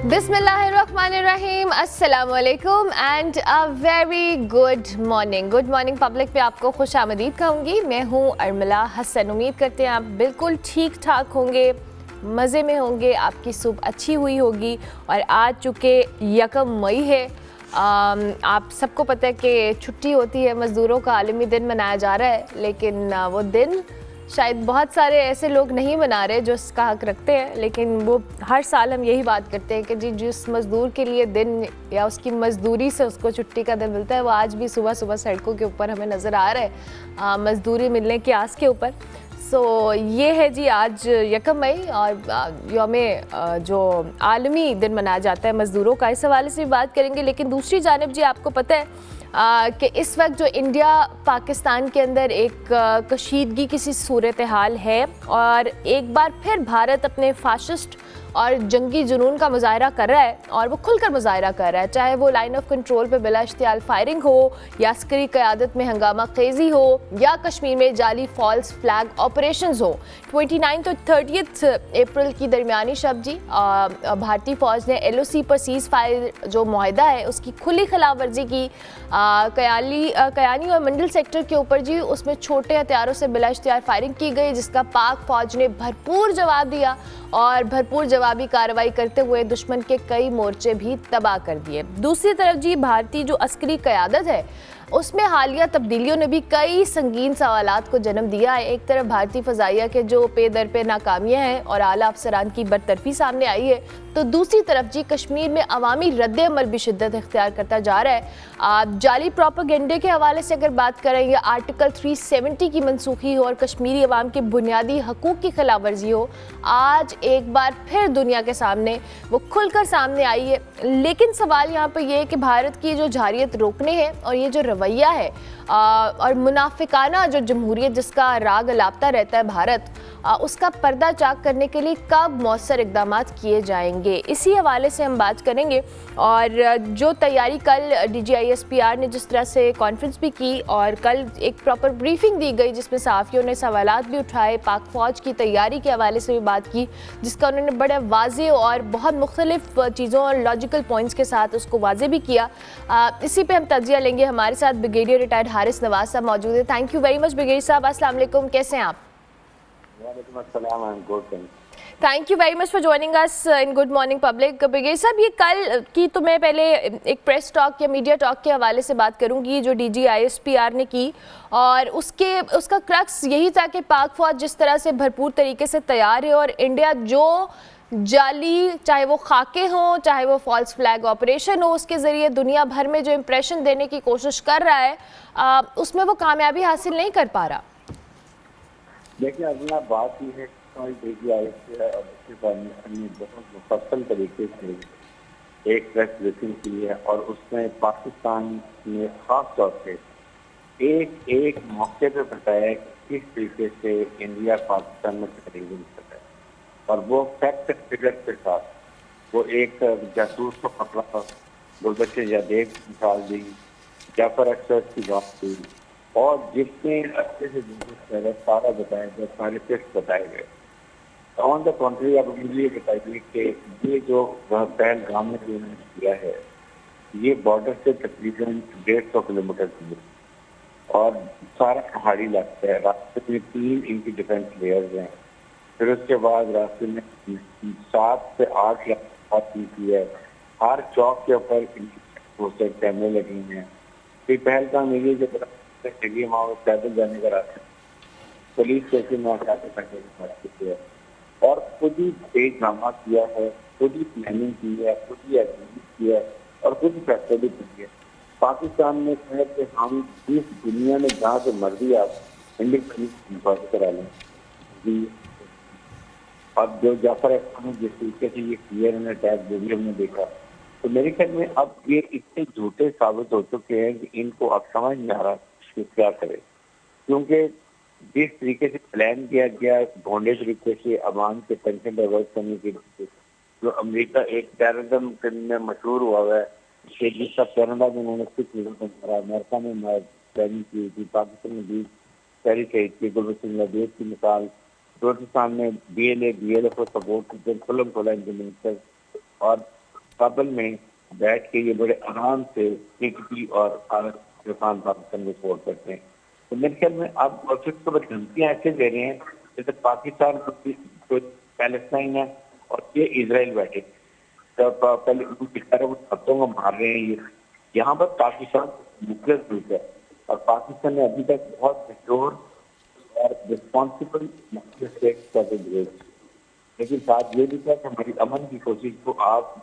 बिस्मिल्लाहिर्रहमानिर्रहीम, अस्सलाम वालेकुम and a very good morning public पे आपको खुश आमदीद कहूँगी। मैं हूँ अर्मिला हसन। उम्मीद करते हैं आप बिल्कुल ठीक ठाक होंगे, मज़े में होंगे, आपकी सुबह अच्छी हुई होगी। और आज चूँकि 1 मई है, आप सबको पता है कि छुट्टी होती है, मज़दूरों का आलमी दिन मनाया जा रहा है, लेकिन वो दिन शायद बहुत सारे ऐसे लोग नहीं मना रहे जो इसका हक रखते हैं। लेकिन वो हर साल हम यही बात करते हैं कि जी जिस मज़दूर के लिए दिन या उसकी मज़दूरी से उसको छुट्टी का दिन मिलता है, वो आज भी सुबह सुबह सड़कों के ऊपर हमें नज़र आ रहा है मज़दूरी मिलने के आस के ऊपर। सो ये है जी आज 1 मई और यौम जो आलमी दिन मनाया जाता है मज़दूरों का, इस हवाले से भी बात करेंगे। लेकिन दूसरी जानिब जी आपको पता है कि इस वक्त जो इंडिया पाकिस्तान के अंदर एक कशीदगी की सी सूरत हाल है और एक बार फिर भारत अपने फाशिस्ट और जंगी जुनून का मुजाहरा कर रहा है और वो खुलकर मुजाहरा कर रहा है, चाहे वो लाइन ऑफ कंट्रोल पे बिला इश्तियाल फायरिंग हो या अस्करी क़यादत में हंगामा खेजी हो या कश्मीर में जाली फॉल्स फ्लैग ऑपरेशंस हो। 29 और 30 अप्रैल की दरमियानी शब जी भारतीय फ़ौज ने LOC पर सीज़ फायर जो मुआहदा है उसकी खुली खिलाफ वर्जी की। कयानी और मंडल सेक्टर के ऊपर जी उसमें छोटे हथियारों से बिला इश्तियाल फायरिंग की गई, जिसका पाक फ़ौज ने भरपूर जवाब दिया और भरपूर जवाबी कार्रवाई करते हुए दुश्मन के कई मोर्चे भी तबाह कर दिए। दूसरी तरफ जी भारतीय जो अस्करी क़यादत है उसमें हालिया तब्दीलियों ने भी कई संगीन सवालात को जन्म दिया है। एक तरफ भारतीय फ़ज़ाइया के जो पे दर पे नाकामियाँ हैं और आला अफसरान की बरतरफी सामने आई है, तो दूसरी तरफ जी कश्मीर में अवामी रद्द अमल भी शिद्दत इख्तियार करता जा रहा है। जाली प्रोपेगेंडे के हवाले से अगर बात करें या आर्टिकल 370 की मनसूखी हो और कश्मीरी अवाम के बुनियादी हकूक़ की खिलाफ वर्जी हो, आज एक बार फिर दुनिया के सामने वो खुलकर सामने आई है। लेकिन सवाल यहाँ पर यह है कि भारत की जो जारियत रोकने हैं और ये जो रवैया है और मुनाफिकाना जो जमहूरियत जिसका राग अलापता रहता है भारत, उसका पर्दा चाक करने के लिए कब मौसर इकदाम किए जाएंगे, इसी हवाले से हम बात करेंगे। और जो तैयारी कल DGISPR ने जिस तरह से कॉन्फ्रेंस भी की और कल एक प्रॉपर ब्रीफिंग दी गई जिसमें सहाफ़ियों ने सवालात भी उठाए, पाक फ़ौज की तैयारी के हवाले से भी बात की, जिसका उन्होंने बड़े वाज़े और बहुत मुख्तलिफ चीज़ों और लॉजिकल पॉइंट्स के साथ उसको वाज़े भी किया। इसी पर हम तजिया लेंगे। हमारे साथ ब्रिगेडियर रिटायर्ड हारिस नवाज साहब मौजूद है। Thank you very much brigadier साहब। अस्सलाम वालेकुम, कैसे हैं आप? Thank you very much for joining us in good morning public. Brigadier साहब, ये कल की तो मैं पहले एक प्रेस टॉक या मीडिया टॉक के हवाले से बात करूंगी जो DGISPR ने की, और उसका क्रक्स यही था कि पाक फ़ौज जिस तरह से भरपूर तरीके से तैयार है और इंडिया जो जाली, चाहे वो खाके हों चाहे वो फॉल्स फ्लैग ऑपरेशन हो, उसके ज़रिए दुनिया भर में जो इम्प्रेशन देने की कोशिश कर रहा है उसमें वो कामयाबी हासिल नहीं कर पा रहा। देखिए, अगला बात ये है DGISPR बहुत मुफस्सल तरीके से एक प्रेस ब्रीफिंग की है और उसमें पाकिस्तान ने खास तौर पे एक मौके पर बताया कि किस तरीके से इंडिया पाकिस्तान में टेररिज्म कर रहा है, और वो फैक्ट फिगर के साथ वो एक जासूस को पकड़ा, गुलबख्श यादेव की मिसाल दी, जाफर अख्तर की बात की और जितने अच्छे से सारा बताया गया, सारे टेस्ट बताए गए। ऑन द कंट्री अब मुझे ये बताइए कि ये जो पहलगाम में जो उन्होंने किया है, ये बॉर्डर से तकरीबन 150 किलोमीटर दूर और सारा पहाड़ी इलाका है। रास्ते में 3 इनकी डिफेंस लेयर्स हैं, फिर उसके बाद रास्ते में 7 से 8 लाख की है, हर चौक के ऊपर कैमरे लगे हैं। फिर पहलगाम ये जो वहाँ पैदल जाने का रास्ता, पुलिस स्टेशन में है और खुद ही एक ड्रामा किया है, खुद ही प्लानिंग की है, खुद ही एग्जीक्यूट किया है और खुद ही फैसले भी की है। पाकिस्तान में कहे कि हम इस दुनिया में जहाँ से मर्जी आप इंडियन पुलिस करा लें जी। अब जो जाफर अख्तर जिस तरीके से ये क्लियर ने टैग वीडियो में देखा, तो मेरे ख्याल में अब ये इतने झूठे साबित हो चुके हैं कि इनको अब समझ नहीं आ रहा कि क्या करे, क्योंकि जिस तरीके से प्लान किया गया भोंडे तरीके से अवाम के टेंशन डाइवर्ट करने के लिए, जो अमेरिका एक टेररिज्म में मशहूर हुआ है कि जिसका कनाडा में उन्होंने कुछ चीज़ों को मारा, अमेरिका में प्लानिंग की थी, पाकिस्तान में भी पहली शहीद थी गुलबख्श यादेव की मिसाल, बलोचिस्तान में BLA BLF को सपोर्ट करते खुला इनके मिनिस्टर, और काबुल में बैठ के ये बड़े आराम से पीटीपी और पाकिस्तान को सपोर्ट करते हैं। तो मेरे ख्याल में अब और फिर तो धमकियाँ ऐसे दे रहे हैं जैसे पाकिस्तान को पैलेस्टाइन है और ये इसराइल बैठे, तो पहले वो शब्दों को मार रहे हैं। ये यहाँ पर पाकिस्तान न्यूक्लियर ग्रुप है और पाकिस्तान ने अभी तक बहुत सिक्योर और रिस्पॉन्सिबल लेकिन साथ ये भी था कि हमारी अमन की कोशिश को आप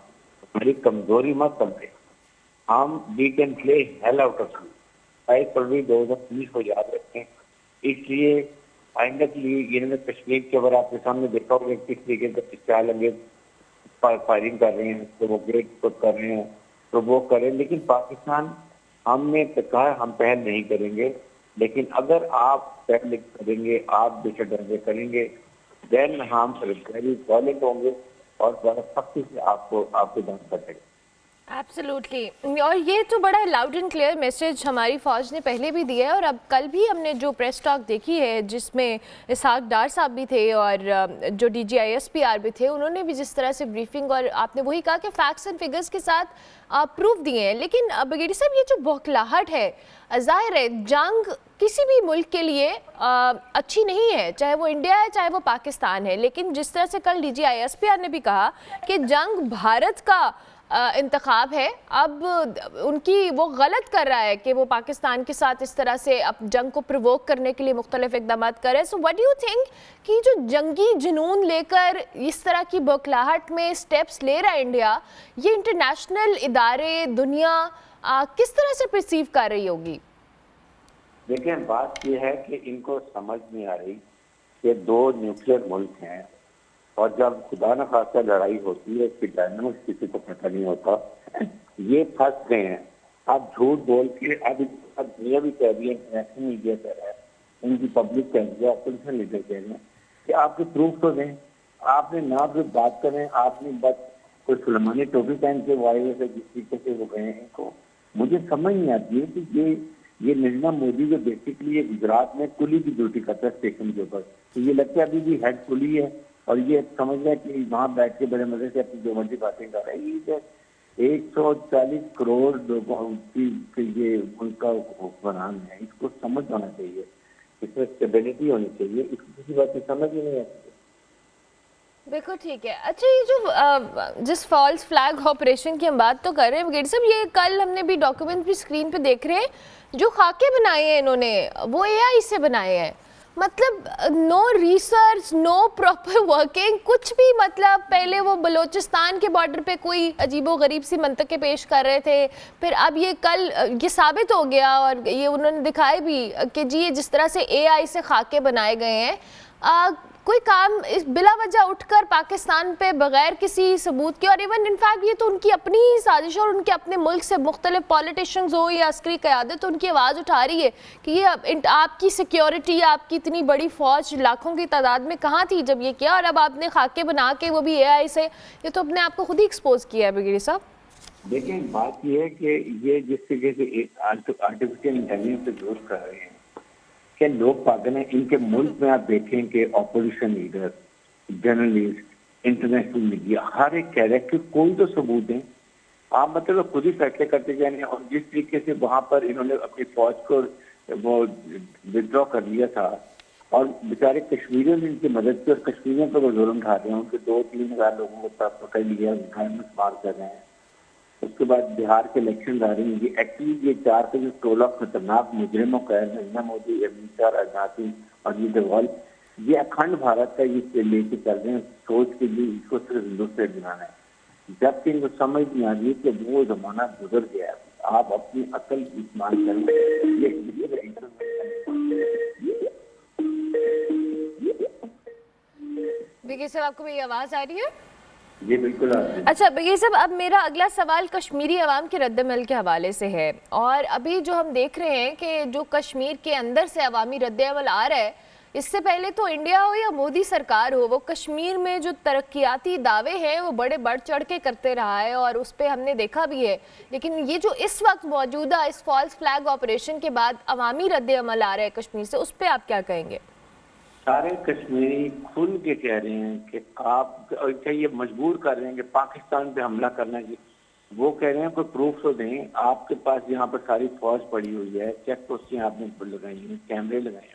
हमारी कमजोरी मत समझे। हम we can play hell out of you 5 फरवरी 2019 को याद रखें। इसलिए आइंदा के लिए इन्होंने कश्मीर के अगर आपके सामने देखा होगा किस तरीके से स्टाइल लगे फायरिंग कर रहे हैं, प्रोवोकेट कर रहे हैं, प्रोवोक कर रहे हैं, लेकिन पाकिस्तान हमने कहा हम पहल नहीं करेंगे। लेकिन अगर आप पहल करेंगे, आप बेशक करेंगे, देन हम वेरी वॉलेंट होंगे और बड़ा सख्ती से आपको जान सकेंगे। एब्सोल्युटली, और ये तो बड़ा लाउड एंड क्लियर मैसेज हमारी फ़ौज ने पहले भी दिया है और अब कल भी हमने जो प्रेस टॉक देखी है जिसमें इसहाक डार साहब भी थे और जो DGISPR भी थे, उन्होंने भी जिस तरह से ब्रीफिंग और आपने वही कहा कि फैक्ट्स एंड फिगर्स के साथ प्रूफ दिए हैं। लेकिन ब्रिगेडियर साहब, ये जो बौखलाहट है, ज़ाहिर है जंग किसी भी मुल्क के लिए अच्छी नहीं है, चाहे वो इंडिया है चाहे वो पाकिस्तान है। लेकिन जिस तरह से कल DGISPR ने भी कहा कि जंग भारत का इंतखाब है, अब उनकी वो गलत कर रहा है कि वो पाकिस्तान के साथ इस तरह से अब जंग को प्रोवोक करने के लिए मुख्तलिफ इक़दाम करे। So what do you think कि जो जंगी जुनून लेकर इस तरह की बौखलाहट में स्टेप्स ले रहा है इंडिया, ये इंटरनेशनल इदारे, दुनिया किस तरह से परसीव कर रही होगी? देखिए, बात यह है कि इनको समझ नहीं आ रही कि 2 न्यूक्लियर मुल्क हैं और जब खुदा न खास्ता लड़ाई होती है इसकी डायनामिक्स किसी को पता नहीं होता। ये फंस गए हैं। आप झूठ बोल के अब दुनिया भी कह रही है, इंटरनेशनल मीडिया कह रहा है, उनकी पब्लिक कह रही है, ऑपोजिशन लीडर कह रहे हैं कि आपके प्रूफ तो दें। आपने ना भी बात करें, आपने बस कोई सुलेमानी टोपी पहन के वायरस है जिस तरीके से वो गए हैं, इनको मुझे समझ नहीं आती है कि ये नरेंद्र मोदी जो बेसिकली गुजरात में कुली की ड्यूटी करता है स्टेशन के ऊपर, तो ये लगता है अभी भी हेड कुली है और ये समझ रहा है कि वहाँ बैठ के बड़े मजे से अपनी जो मर्जी बातें कर रहे हैं। ये 140 करोड़ लोगों की ये उनका हुक्मरान है, इसको समझ होना चाहिए, इसमें स्टेबिलिटी होनी चाहिए, इसको किसी बात की समझ ही नहीं आती। बिल्कुल ठीक है। अच्छा, ये जो जिस फॉल्स फ्लैग ऑपरेशन की हम बात तो कर रहे हैं ब्रिगेडियर साहब, ये कल हमने भी डॉक्यूमेंट भी स्क्रीन पे देख रहे हैं, जो खाके बनाए हैं इन्होंने वो AI से बनाए हैं। मतलब no research, no proper working, कुछ भी। मतलब पहले वो बलोचिस्तान के बॉर्डर पे कोई अजीबो गरीब सी मंतके पेश कर रहे थे, फिर अब ये कल ये साबित हो गया और ये उन्होंने दिखाया भी कि जी ये जिस तरह से AI से खाके बनाए गए हैं, कोई काम इस बिला वजह उठकर पाकिस्तान पे बगैर किसी सबूत के, और इवन इनफैक्ट ये तो उनकी अपनी ही साजिश और उनके अपने मुल्क से मुख्तलिफ पॉलिटिशियंस हो या अस्करी क़यादत तो उनकी आवाज़ उठा रही है कि ये आपकी सिक्योरिटी, आपकी इतनी बड़ी फ़ौज लाखों की तादाद में कहाँ थी जब ये किया, और अब आपने खाके बना के वो भी AI से, ये तो अपने आप को खुद ही एक्सपोज किया है ब्रिगेडियर साहब। देखिए, बात ये है कि ये जिस तरीके से आर्टिफिशियल इंटेलिजेंस से दूर कर रहे हैं क्या लोग पागल हैं। इनके मुल्क में आप देखें कि opposition leader, journalist, international media, हर एक कह रहे हैं कि कोई तो सबूत है। आप मतलब खुद ही फैसले करते जा रहे हैं। और जिस तरीके से वहां पर इन्होंने अपनी फौज को वो विड्रॉ कर लिया था और बेचारे कश्मीरियों ने इनकी मदद की और कश्मीरियों पर वो जुर्म उठा रहे हैं, उनके 2-3 हज़ार लोगों को पकड़ लिया, घर में मार कर रहे हैं। उसके बाद बिहार के इलेक्शन आ रही है। ये एक्चुअली ये 4 के जो 16 खतरनाक मुजरिमों का है, नरेंद्र मोदी, अमित शाह, राजनाथ सिंह और ये डोवाल, ये अखंड भारत का ये लेके चल रहे हैं सोच के लिए इसको सिर्फ हिंदुस्तान बनाना है। जबकि इनको समझ नहीं आ रही कि वो जमाना गुजर गया है। आप अपनी अकल इस्तेमाल करें। ब्रिगेडियर साहब, आपको मेरी आवाज़ आ रही है? जी बिल्कुल। अच्छा ब्रिगेडियर साहब, अब मेरा अगला सवाल कश्मीरी अवाम के रद्दमल के हवाले से है। और अभी जो हम देख रहे हैं कि जो कश्मीर के अंदर से अवामी रद्दमल आ रहा है, इससे पहले तो इंडिया हो या मोदी सरकार हो, वो कश्मीर में जो तरक्याती दावे हैं वो बड़े बढ़ चढ़ के करते रहा है और उस पर हमने देखा भी है। लेकिन ये जो इस वक्त मौजूदा इस फॉल्स फ्लैग ऑपरेशन के बाद अवामी रद्दमल आ रहा है कश्मीर से, उस पर आप क्या कहेंगे? सारे कश्मीरी खुल के कह रहे हैं कि आप ये मजबूर कर रहे हैं कि पाकिस्तान पे हमला करना चाहिए। वो कह रहे हैं कोई प्रूफ तो दें, आपके पास यहाँ पर सारी फौज पड़ी हुई है, चेक पोस्टें आपने लगाई हैं, कैमरे लगाए हैं,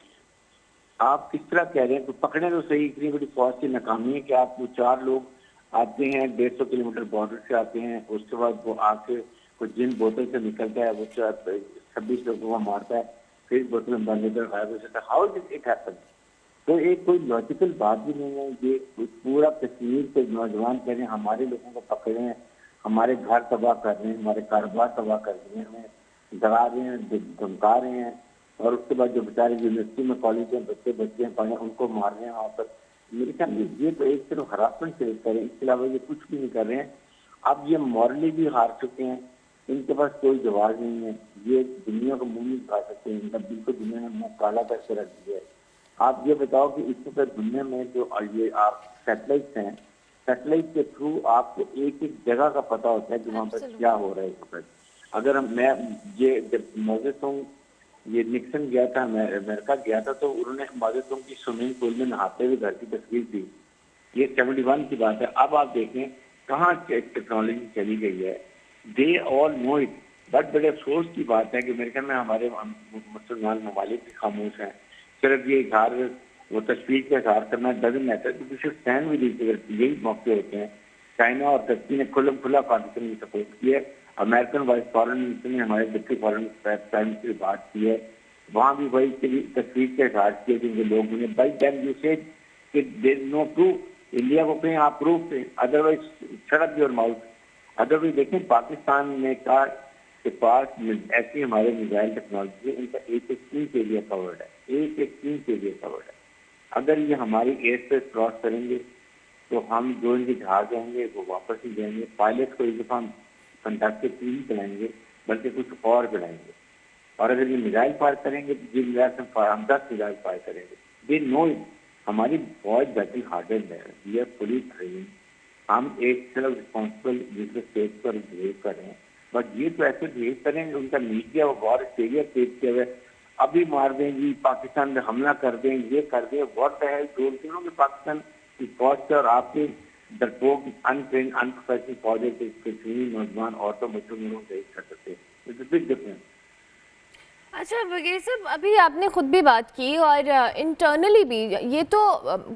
आप किस तरह कह रहे हैं तो पकड़े तो सही, इतनी बड़ी फौज की नाकामी है कि आप वो 4 लोग आते हैं 150 किलोमीटर बॉर्डर से आते हैं, उसके बाद वो आके कुछ जिन बोतल से निकलता है वो 26 लोगों को मारता है, फिर बोतल में बंद लेकर गायब हो जाता है। How did it happen? तो एक कोई लॉजिकल बात भी नहीं है। ये पूरा कश्मीर के नौजवान कह रहे हैं हमारे लोगों को पकड़े हैं, हमारे घर तबाह कर रहे हैं, हमारे कारोबार तबाह कर रहे हैं, हमें डरा रहे हैं, धमका रहे हैं, और उसके बाद जो बेचारे यूनिवर्सिटी में कॉलेज में बच्चे हैं पढ़े उनको मार रहे हैं वहाँ पर। मेरे ख्याल में ये तो एक सिर्फ हरासमेंट फेस कर रहे हैं, इसके अलावा ये कुछ भी नहीं कर रहे हैं। अब ये मॉरली भी हार चुके हैं, इनके पास कोई जवाब नहीं है, ये दुनिया को मुंह नहीं दिखा सकते, इनका बिल्कुल दुनिया में मुंह काला करके रख दिया है। आप ये बताओ कि इस वक्त दुनिया में जो ये आप सैटेलाइट हैं, सैटेलाइट के थ्रू आपको एक एक जगह का पता होता है कि वहाँ पर क्या हो रहा है इस वक्त। अगर मैं ये जब मौजूद ये निक्सन गया था, अमेरिका गया था, तो उन्होंने मौजूद की स्विमिंग पूल में नहाते हुए घर की तस्वीर थी। ये 71 की बात है। अब आप देखें कहाँ टेक्नोलॉजी चली गई है। They all know it. But बड़े अफसोस की बात है कि अमेरिका में हमारे मुसलमान ममालिक भी खामोश हैं। सिर्फ ये इजहार, वो तस्वीर का इजहार करना डजंट मैटर, क्योंकि सिर्फ स्टैंड भी यही मौके होते हैं। चाइना और टर्की ने खुला पाकिस्तान की सपोर्ट की है। अमेरिकन वाइस फॉरेन मिनिस्टर ने हमारे डिप्टी फॉरेन प्राइम मिनिस्टर से बात की है, वहाँ भी वही तस्वीर का इजहार किया जिनके लोग उन्हें बाई डैम यू सेड कि देयर नो प्रूफ। इंडिया को कहीं आप प्रूफ दें, otherwise shut up your mouth. Otherwise देखें पाकिस्तान ने कहा के पास ऐसी हमारे मिसाइल टेक्नोलॉजी है, इनका एक चीज एरिया कवर्ड है, एक चीज एरिया कवर्ड है। अगर ये हमारी एयर स्पेस क्रॉस करेंगे तो हम जो इनके जहाज आएंगे वो वापस ही जाएंगे। पायलट को एक दफा हम फंटास्टिक नहीं चलाएंगे बल्कि कुछ और चलाएंगे। और अगर ये मिसाइल फायर करेंगे तो जिन मिसाइल से हम 10 मिसाइल फायर करेंगे। दे नो हमारी फौज बैटल हार्डेड है, वी आर फुली ट्रेन। हम एक सिर्फ रिस्पॉन्सिबल जिसके स्टेट पर बिहेव कर रहे हैं, बट ये तो ऐसे बिहेव करेंगे, उनका मीडिया वो वॉर स्टेरिया पेश किया हुआ है, अभी मार देंगी, पाकिस्तान में हमला कर दें, ये कर दें। व्हाट द हेल जोड़ते हो कि पाकिस्तान की फौज से और आपके डरपोक अनट्रेन अनप्रोफेशनल फौज के कश्मीरी नौजवान औरतों बच्चों में से कर सकते हैं। Big difference. अच्छा वगैरह सब अभी आपने खुद भी बात की और इंटरनली भी ये तो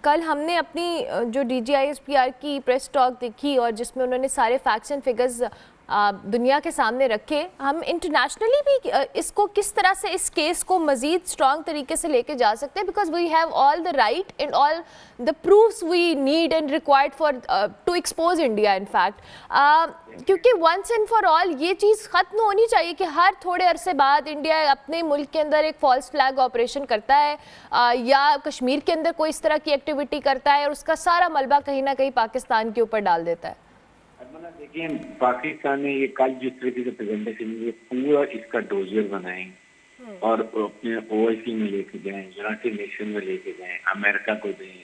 कल हमने अपनी जो DGISPR की प्रेस टॉक देखी और जिसमें उन्होंने सारे फैक्ट्स एंड फिगर्स दुनिया के सामने रखे। हम इंटरनेशनली भी इसको किस तरह से इस केस को मज़ीद स्ट्रॉन्ग तरीके से लेके जा सकते हैं, because we have all the right and all the proofs we need and required for to expose India in fact, क्योंकि वंस एंड फॉर ऑल ये चीज़ ख़त्म होनी चाहिए कि हर थोड़े अरसे बाद इंडिया अपने मुल्क के अंदर एक फॉल्स फ्लैग ऑपरेशन करता है या कश्मीर के अंदर कोई इस तरह की एक्टिविटी करता है और उसका सारा मलबा कहीं ना कहीं पाकिस्तान के ऊपर डाल देता है। देखिए पाकिस्तान ने ये कल जिस तरीके से प्रेजेंटेशन ये पूरा इसका डोजियर बनाए और अपने OIC में लेके जाएं, यूनाइटेड नेशन में लेके जाएं, अमेरिका को दें,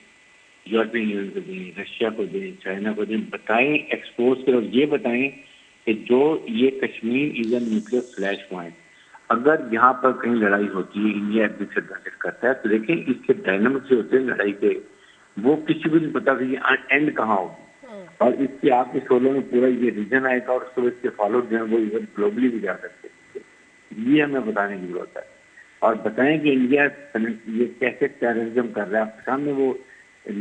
यूरोपियन यूनियन को दें, रशिया को दें, चाइना को दें, बताएं, एक्सपोज करें और ये बताएं कि जो ये Kashmir is an nuclear flash point. अगर यहाँ पर कहीं लड़ाई होती है, इंडिया डिसएडवांटेज करता है, तो देखिए इसके डायनामिक्स जो होते हैं लड़ाई के, वो किसी को नहीं पता कि एंड कहाँ होगी। और इसके आपके 16 में पूरा ये रीजन आएगा और उसको इसके फॉलो जो है वो इवन ग्लोबली भी जा सकते हैं। ये हमें बताने की जरूरत है और बताएं कि इंडिया ये कैसे टेररिज्म कर रहा है। आपके सामने वो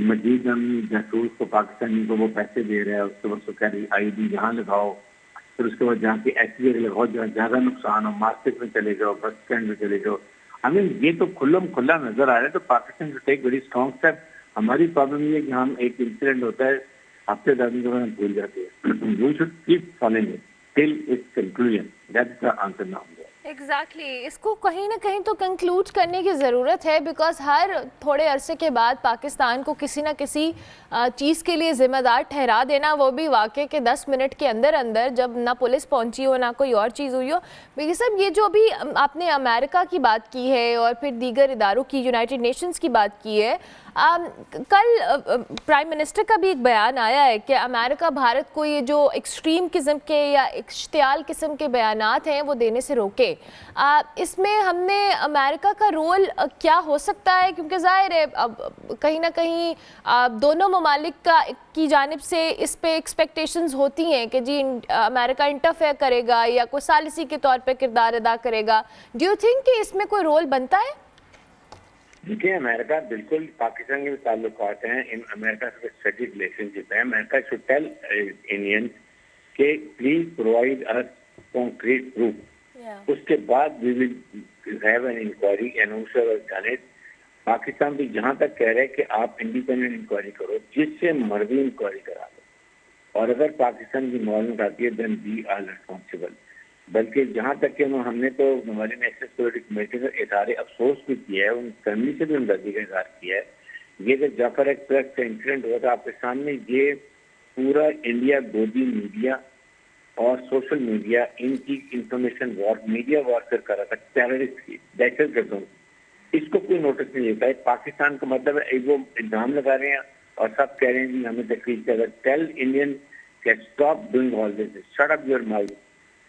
मजीद जासूस को पाकिस्तानी को वो पैसे दे रहा है, उसके बाद उसको कह रही IED यहाँ लगाओ, फिर उसके बाद जहाँ की ऐसी लगाओ जहाँ ज्यादा नुकसान हो, मार्केट में चले जाओ, बस स्टैंड में चले जाओ। हमें ये तो खुला नजर आ रहा है। तो Pakistan take very strong step. हमारी प्रॉब्लम ये है कि हम एक इंसिडेंट होता है हफ्ते 10 दिन के बाद भूल जाते हैं। We should keep following it till its conclusion. That is the answer now. Exactly इसको कहीं ना कहीं तो कंक्लूड करने की ज़रूरत है, बिकॉज हर थोड़े अरसे के बाद पाकिस्तान को किसी ना किसी चीज़ के लिए ज़िम्मेदार ठहरा देना, वो भी वाक़े के 10 मिनट के अंदर अंदर, जब ना पुलिस पहुंची हो ना कोई और चीज़ हुई हो। बिकॉज साहब ये जो अभी आपने अमेरिका की बात की है और फिर दीगर इदारों की, यूनाइटेड नेशंस की बात की है, कल प्राइम मिनिस्टर का भी एक बयान आया है कि अमेरिका भारत को ये जो एक्सट्रीम किस्म के या इश्तियाल किस्म के बयानात हैं वो देने से रोके। इसमें हमने अमेरिका का रोल क्या हो सकता है, क्योंकि जाहिर है अब कहीं ना कहीं दोनों ममालिक की जानिब से इस पे एक्सपेक्टेशंस होती हैं कि जी अमेरिका इंटरफेयर करेगा या कोई सालिसी के तौर पे किरदार अदा करेगा। डू यू थिंक कि इसमें कोई रोल बनता है? देखिए, अमेरिका बिल्कुल पाकिस्तान के ताल्लुकात हैं, इन अमेरिका से स्ट्रेटेजिक रिलेशनशिप है। अमेरिका शुड टेल इंडियंस के please provide us concrete proof, उसके बाद we will have an inquiry and whoever done it. Pakistan भी जहां तक कह रहे हैं कि आप इंडिपेंडेंट इंक्वायरी करो, जिससे मर्जी इंक्वायरी करा लो, और अगर पाकिस्तान की मॉडल आती है देन वी आर रिस्पॉन्सिबल। बल्कि जहाँ तक कि हमने तो हमारे नेशनल सिक्योरिटी कमेटी का इजहार अफसोस भी किया है, उन फैमिली से भी हमदर्दी का इजहार किया है। ये जो जाफर एक्सप्रेस का इंसिडेंट हुआ था आपके सामने, ये पूरा इंडिया गोदी मीडिया और सोशल मीडिया इनकी इंफॉर्मेशन वॉर, मीडिया वॉरफेयर कर रहा था टेररिस्ट की, दहशत गर्दों की। इसको कोई नोटिस नहीं लेता है। पाकिस्तान का मतलब है वो इल्जाम लगा रहे हैं और सब कह रहे हैं जी हमें तकलीफ कर रहा है। Tell Indian can stop doing all this, shut up your mouth,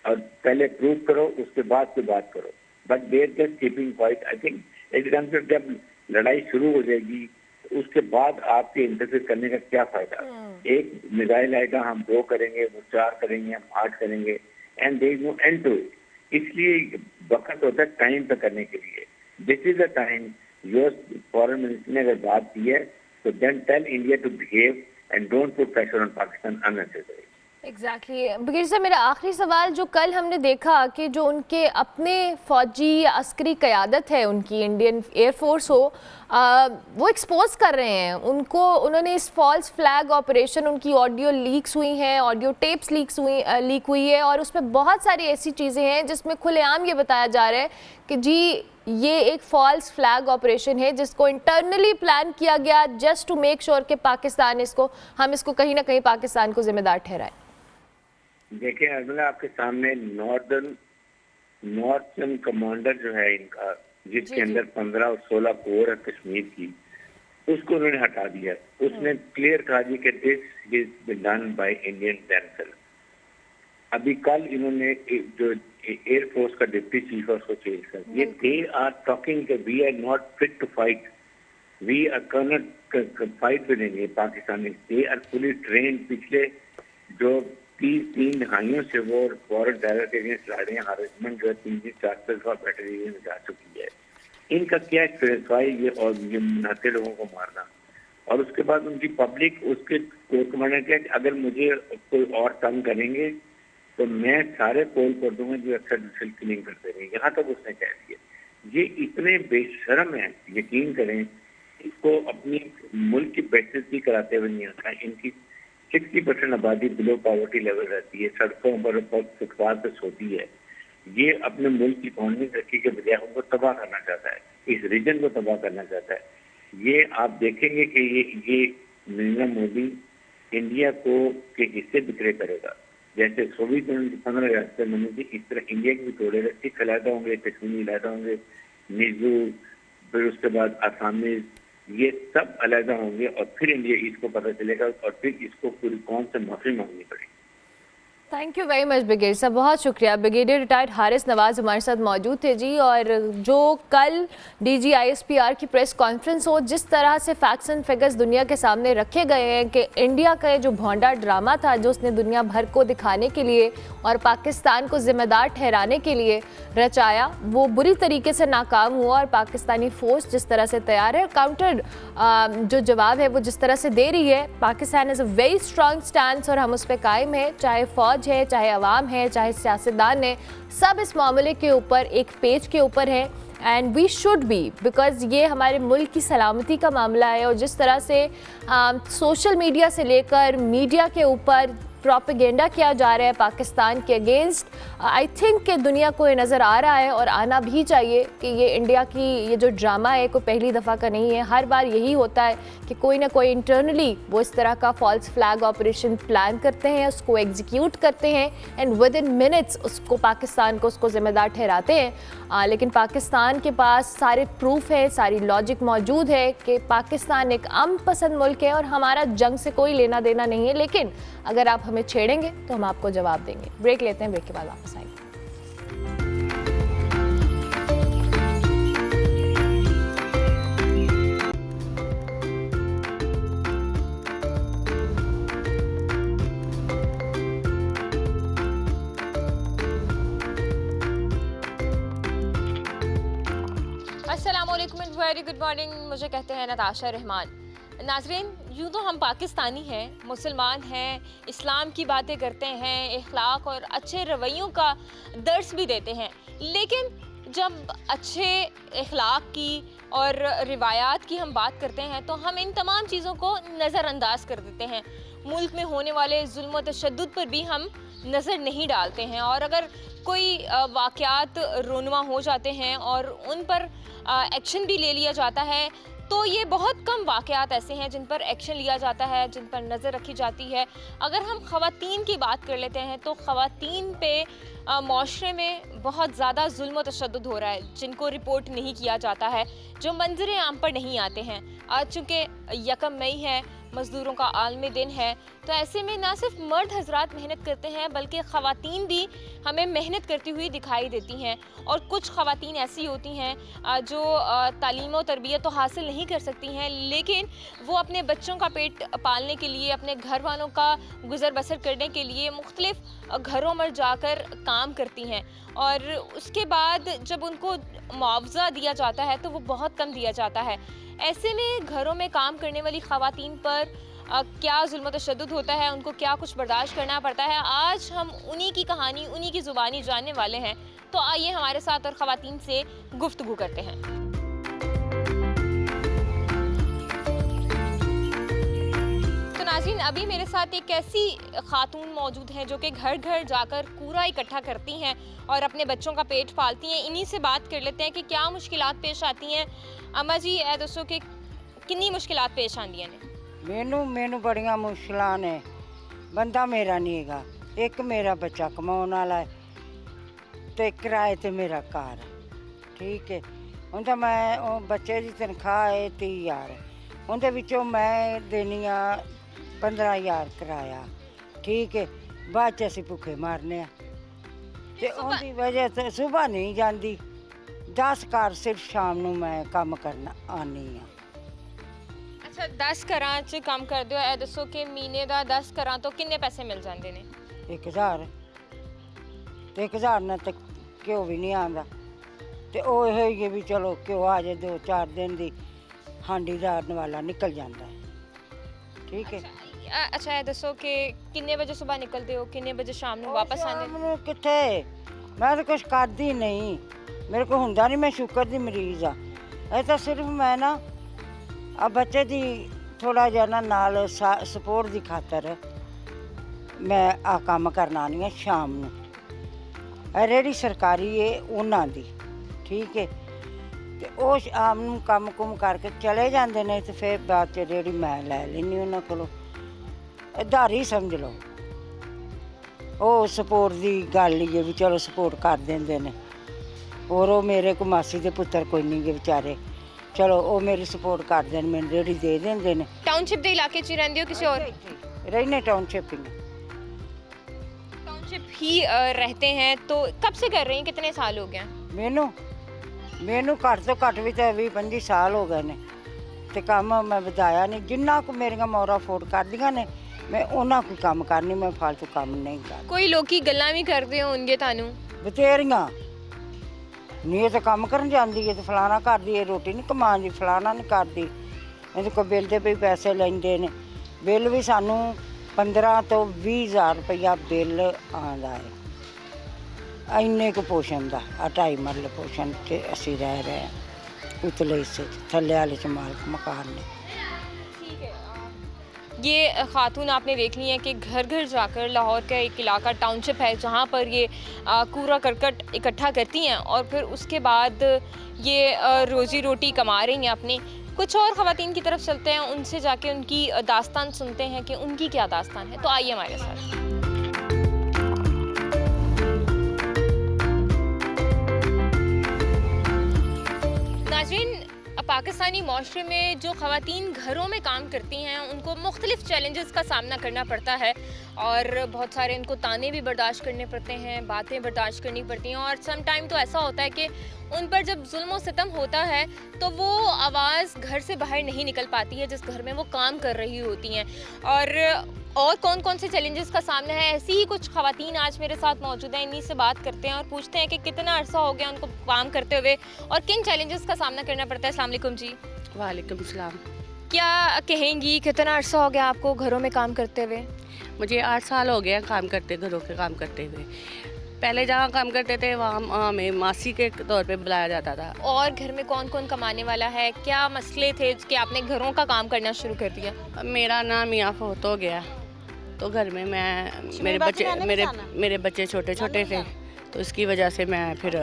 और पहले प्रूव करो उसके बाद कोई बात करो। But they're just keeping quiet. I think एकदम से जब लड़ाई शुरू हो जाएगी उसके बाद आपके इंटरफेयर करने का क्या फायदा। एक मिसाइल आएगा, हम 2 करेंगे, वो 4 करेंगे, हम 8 करेंगे, and there is no end to it. इसलिए वक्त होता है टाइम पे करने के लिए। This is the time. US foreign minister ने अगर बात की है तो then tell India to behave and don't put pressure on Pakistan unnecessary. Exactly Baqir साहब, मेरा आखिरी सवाल, जो कल हमने देखा कि जो उनके अपने फौजी या अस्करी क़यादत है उनकी, इंडियन एयरफोर्स हो, वो एक्सपोज कर रहे हैं उनको, उन्होंने इस फॉल्स फ्लैग ऑपरेशन, उनकी ऑडियो लीक्स हुई हैं, ऑडियो टेप्स लीक हुई है, और उसमें बहुत सारी ऐसी चीज़ें हैं जिसमें खुलेआम ये बताया जा रहा है कि जी ये एक फॉल्स फ्लैग ऑपरेशन है जिसको इंटरनली प्लान किया गया जस्ट टू मेक श्योर कि पाकिस्तान हम इसको कहीं ना कहीं पाकिस्तान को जिम्मेदार ठहराए। देखिए अर्मिला, आपके सामने नॉर्थर्न कमांडर जो है इनका, जिसके अंदर 15 और 16 कोर है कश्मीर की, उसको उन्होंने हटा दिया। उसने क्लियर कहा जी कि this is done by Indian tensile. अभी कल इन्होंने जो एयरफोर्स का डिप्टी चीफ है उसको चेंज कर दिया। दे आर टॉकिंग कि we are not fit to fight, we are cannot fight with India. Pakistani they are fully train. पिछले जो 3 दहाइयों से वो फॉरेन टेरर के अगेंस्ट लड़े हैं। हरासमेंट जो है 3-4 दफा बैटरी में जा चुकी है। इनका क्या एक्सपीरियंस हुआ ये, और ये नहाते लोगों को मारना, और उसके बाद उनकी पब्लिक उसके कोर कमांडर के अगर मुझे कोई और तंग करेंगे तो मैं सारे पोल कर दूंगा जो एक्स्ट्रा किलिंग करते रहे। यहाँ तक उसने कह दिया। ये इतने बेशर्म है, यकीन करें, इसको अपनी मुल्क की बेइज्जती कराते हुए नहीं आता। इनकी 60% आबादी बिलो पॉवर्टी लेवल रहती है, सड़कों पर फुटपाथ पर सोती है। ये अपने मुल्क की इकोनॉमी तरक्की के बजाय उनको तबाह करना चाहता है, इस रीजन को तबाह करना चाहता है। ये आप देखेंगे कि ये नरेंद्र मोदी इंडिया को के हिस्से बिखरे करेगा। जैसे सोवियत यूनियन की 15 रियासतें बनी थी, इस तरह इंडिया की भी तोड़ेगा। सिख अलहदा होंगे, कश्मीरी अलहदा होंगे, मिजो, फिर उसके बाद आसामीज, ये सब अलहदा होंगे, और फिर इंडिया इसको पता चलेगा और फिर इसको पूरी कौम से माफी मांगनी पड़ेगी। Thank you very much brigadier साहब, बहुत शुक्रिया। ब्रिगेडियर रिटायर्ड हारिस नवाज हमारे साथ मौजूद थे जी। और जो कल DGISPR की प्रेस कॉन्फ्रेंस हो, जिस तरह से फैक्ट्स एंड फिगर्स दुनिया के सामने रखे गए हैं कि इंडिया का जो भौंडा ड्रामा था जो उसने दुनिया भर को दिखाने के लिए और पाकिस्तान को जिम्मेदार ठहराने के लिए रचाया, वो बुरी तरीके से नाकाम हुआ। और पाकिस्तानी फोर्स जिस तरह से तैयार है, काउंटर जो जवाब है वो जिस तरह से दे रही है, Pakistan is a very strong stand और हम उस पर कायम है। चाहे फौज है, चाहे अवाम है, चाहे सियासतदान है, सब इस मामले के ऊपर एक पेज के ऊपर है। And we should be, because ये हमारे मुल्क की सलामती का मामला है। और जिस तरह से सोशल मीडिया से लेकर मीडिया के ऊपर प्रोपेगेंडा किया जा रहा है पाकिस्तान के अगेंस्ट, आई थिंक कि दुनिया को ये नज़र आ रहा है और आना भी चाहिए कि ये इंडिया की ये जो ड्रामा है कोई पहली दफ़ा का नहीं है। हर बार यही होता है कि कोई ना कोई इंटरनली वो इस तरह का फॉल्स फ्लैग ऑपरेशन प्लान करते हैं, उसको एग्जीक्यूट करते हैं एंड विद इन मिनट्स उसको पाकिस्तान को उसको ज़िम्मेदार ठहराते हैं। लेकिन पाकिस्तान के पास सारे प्रूफ है, सारी लॉजिक मौजूद है कि पाकिस्तान एक अमन पसंद मुल्क है और हमारा जंग से कोई लेना देना नहीं है। लेकिन अगर आप हमें छेड़ेंगे तो हम आपको जवाब देंगे। ब्रेक लेते हैं, ब्रेक के बाद वापस आएंगे। Very good morning. मुझे कहते हैं नताशा रहमान। नाजरीन, यूँ तो हम पाकिस्तानी हैं, मुसलमान हैं, इस्लाम की बातें करते हैं, इखलाक और अच्छे रवैयों का दर्स भी देते हैं, लेकिन जब अच्छे इखलाक की और रिवायात की हम बात करते हैं तो हम इन तमाम चीज़ों को नज़रअंदाज कर देते हैं। मुल्क में होने वाले जुल्म व तशद्दुद पर भी हम नज़र नहीं डालते हैं, और अगर कोई वाक़यात रोनुमा हो जाते हैं और उन पर एक्शन भी ले लिया जाता है, तो ये बहुत कम वाक़यात ऐसे हैं जिन पर एक्शन लिया जाता है, जिन पर नज़र रखी जाती है। अगर हम ख़वातीन की बात कर लेते हैं तो ख़वातीन पे माशरे में बहुत ज़्यादा जुल्म व तशद्दुद हो रहा है, जिनको रिपोर्ट नहीं किया जाता है, जो मंजर आम पर नहीं आते हैं। आज चूँकि 1 मई है, मज़दूरों का आलमी दिन है, तो ऐसे में ना सिर्फ मर्द हजरात मेहनत करते हैं बल्कि ख़वातीन भी हमें मेहनत करती हुई दिखाई देती हैं। और कुछ ख़वातीन ऐसी होती हैं जो तालीम और तरबियत तो हासिल नहीं कर सकती हैं, लेकिन वो अपने बच्चों का पेट पालने के लिए, अपने घर वालों का गुज़र बसर करने के लिए मुख्तलिफ़ घरों में जाकर काम करती हैं, और उसके बाद जब उनको मुआवजा दिया जाता है तो वो बहुत कम दिया जाता है। ऐसे में घरों में काम करने वाली ख़वातीन पर क्या जुल्म तशद्दुद होता है, उनको क्या कुछ बर्दाश्त करना पड़ता है, आज हम उन्हीं की कहानी, उन्हीं की ज़ुबानी जानने वाले हैं। तो आइए हमारे साथ और ख़वातीन से गुफ्तगू करते हैं। तो नाज़रीन, अभी मेरे साथ एक ऐसी खातून मौजूद हैं जो कि घर घर जाकर कूड़ा इकट्ठा करती हैं और अपने बच्चों का पेट पालती हैं। इन्हीं से बात कर लेते हैं कि क्या मुश्किलात पेश आती हैं। अम्मा जी, ए दसो कि कितनी मुश्किलात पेश आंदियां ने? मैनू बड़ियां मुश्किलां ने। बंदा मेरा नहीं हैगा, एक मेरा बच्चा कमाने वाला है ते किराए ते मेरा घर है, ठीक है। हुण तां मैं बच्चे की तनख्वाह है 30,000, उनदे विचों मैं देनी आ 15,000 किराया, ठीक है। बाद च असीं भुखे मारने आ ते उनदी वजह ते सुबह नहीं जांदी। 10 घर सिर्फ शाम नूं मैं काम करना आनी आ। अच्छा, 10 घरां च काम करदे हो, ए दसो कि महीने दा 10 घरां तो किन्ने पैसे मिल जांदे ने? 1,000 ते 1,000 नाल ते घ्यो भी नहीं आंदा, ते ओह इहो ही है भी चलो घ्यो आ जाए 2-4 दिन दी हांडी दा वाला निकल जाता है, ठीक है। अच्छा, ए दसो कि किन्ने बजे सुबह निकलते हो, किन्ने बजे शाम नूं वापस आंदे? शाम नूं कित्थे, मैं तो कुछ करदी नहीं, मेरे को हुंदा नहीं, मैं शुगर दी मरीज़ आ। ਇਹ ਤਾਂ सिर्फ मैं ना आ बच्चे दी थोड़ा जिहा ना नाल सपोर्ट दी खातर मैं आ काम करना आनी आ शाम नूं। रेहड़ी सरकारी है उन्हां दी, ठीक है, ते ओह शाम नूं काम कुम करके चले जांदे ने, ते फिर बाद च रेहड़ी मैं लै लैनी उन्हां कोलों। आधारी समझ लो, ओह सपोर्ट दी गल ही है भी चलो सपोर्ट कर देंदे ने। और वो मेरे को मासी दे पुत्तर कोई नहीं गे बेचारे, चलो वो मेरी सपोर्ट कर देन, मैंने रेहड़ी दे देंदे ने। टाउनशिप दे इलाके च रहंदे हो किसी और? रहने टाउनशिप में। टाउनशिप ही रहते हैं, तो कब से कर रही हैं, कितने साल हो गए? मैनू घट तो घट भी तो 20-25 साल हो गए ने, ते काम मैं वधाया नहीं। जिन्ना को मेरियां मौरा अफोर्ड करदियां ने मैं उन्हां को काम करनी, मैं फालतू काम नहीं कर। कोई लोग गल्लां भी करदे होणगे तानू? बतेरियां नहीं, तो काम करन जांदी है, तो फलाना करदी है, रोटी नहीं कमांदी, फलाना नहीं करदी, ਇਹਦੇ ਕੋਲ ਬਿੱਲ ਦੇ ਵੀ ਪੈਸੇ ਲੈਂਦੇ ਨੇ। ਬਿੱਲ ਵੀ ਸਾਨੂੰ 15 ਤੋਂ 20,000 ਰੁਪਇਆ ਬਿੱਲ ਆਉਂਦਾ ਹੈ ਇੰਨੇ ਕੁ ਪੋਸ਼ਣ ਦਾ। ਆ 2.5 ਮਰਲੇ ਪੋਸ਼ਣ 'ਚ ਅਸੀਂ ਰਹਿ ਰਹੇ ਹਾਂ, ਉਤਲੇ ਹਿੱਸੇ 'ਚ, ਥੱਲੇ ਵਾਲੇ 'ਚ ਮਾਲਕ मकान ने। ये खातून आपने देख ली है कि घर घर जाकर लाहौर का एक इलाका टाउनशिप है जहाँ पर ये कूड़ा करकट इकट्ठा करती हैं और फिर उसके बाद ये रोज़ी रोटी कमा रही हैं अपनी। कुछ और ख़वातीन की तरफ चलते हैं, उनसे जाके उनकी दास्तान सुनते हैं कि उनकी क्या दास्तान है। तो आइए हमारे साथ। नाज़रीन, पाकिस्तानी माशरे में जो ख़वातीन घरों में काम करती हैं उनको मुख्तलिफ़ चैलेंजेस का सामना करना पड़ता है, और बहुत सारे उनको ताने भी बर्दाश्त करने पड़ते हैं, बातें बर्दाश्त करनी पड़ती हैं, और सम टाइम तो ऐसा होता है कि उन पर जब जुल्म व सितम होता है तो वो आवाज़ घर से बाहर नहीं निकल पाती है जिस घर में वो काम कर रही होती हैं। और और कौन कौन से चैलेंजेस का सामना है, ऐसी ही कुछ खवातीन आज मेरे साथ मौजूद हैं, इन्हीं से बात करते हैं और पूछते हैं कि कितना अरसा हो गया उनको काम करते हुए और किन चैलेंजेस का सामना करना पड़ता है। अस्सलाम वालेकुम जी। वालेकुम सलाम। क्या कहेंगी, कितना अरसा हो गया आपको घरों में काम करते हुए? मुझे 8 साल हो गए हैं काम करते, घरों के काम करते हुए। पहले जहाँ काम करते थे वहाँ हमें मासी के तौर पे बुलाया जाता था। और घर में कौन कौन कमाने वाला है, क्या मसले थे कि आपने घरों का काम करना शुरू कर दिया? मेरा नाम मियाँ फोत हो गया तो घर में मेरे बच्चे छोटे छोटे थे, तो इसकी वजह से मैं फिर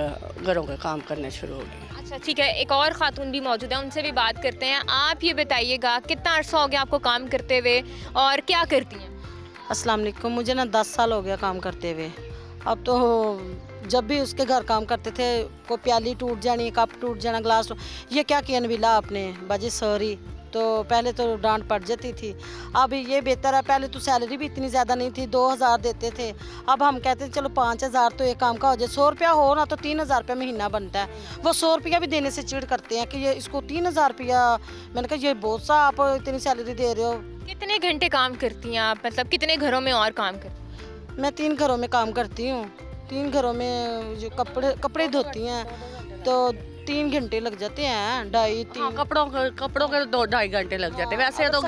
घरों का काम करना शुरू हो गया। अच्छा ठीक है, एक और खातून भी मौजूद है, उनसे भी बात करते हैं। आप ये बताइएगा कितना अरसा हो गया आपको काम करते हुए और क्या करती हैं? अस्सलाम वालेकुम। मुझे ना 10 साल हो गया काम करते हुए। अब तो जब भी उसके घर काम करते थे, कोई प्याली टूट जानी, कप टूट जाना, ग्लास ये क्या किया नबीला आपने, बाजी सॉरी। तो पहले तो डांट पड़ जाती थी। अब ये बेहतर है, पहले तो सैलरी भी इतनी ज़्यादा नहीं थी, 2000 देते थे। अब हम कहते थे चलो 5000 तो एक काम का हो जाए। 100 रुपया हो ना तो 3000 रुपया महीना बनता है। वो 100 रुपया भी देने से चिढ़ करते हैं कि ये इसको 3000 रुपया। मैंने कहा ये बहुत सा आप इतनी सैलरी दे रहे हो। कितने घंटे काम करती हैं आप, मतलब कितने घरों में और काम करती हैं? मैं 3 घरों में काम करती हूँ। 3 घरों में जो कपड़े धोती हैं तो 3 घंटे लग जाते हैं, 2.5-3। हाँ, कपड़ों के 2-2.5 घंटे लग जाते हैं। वैसे तो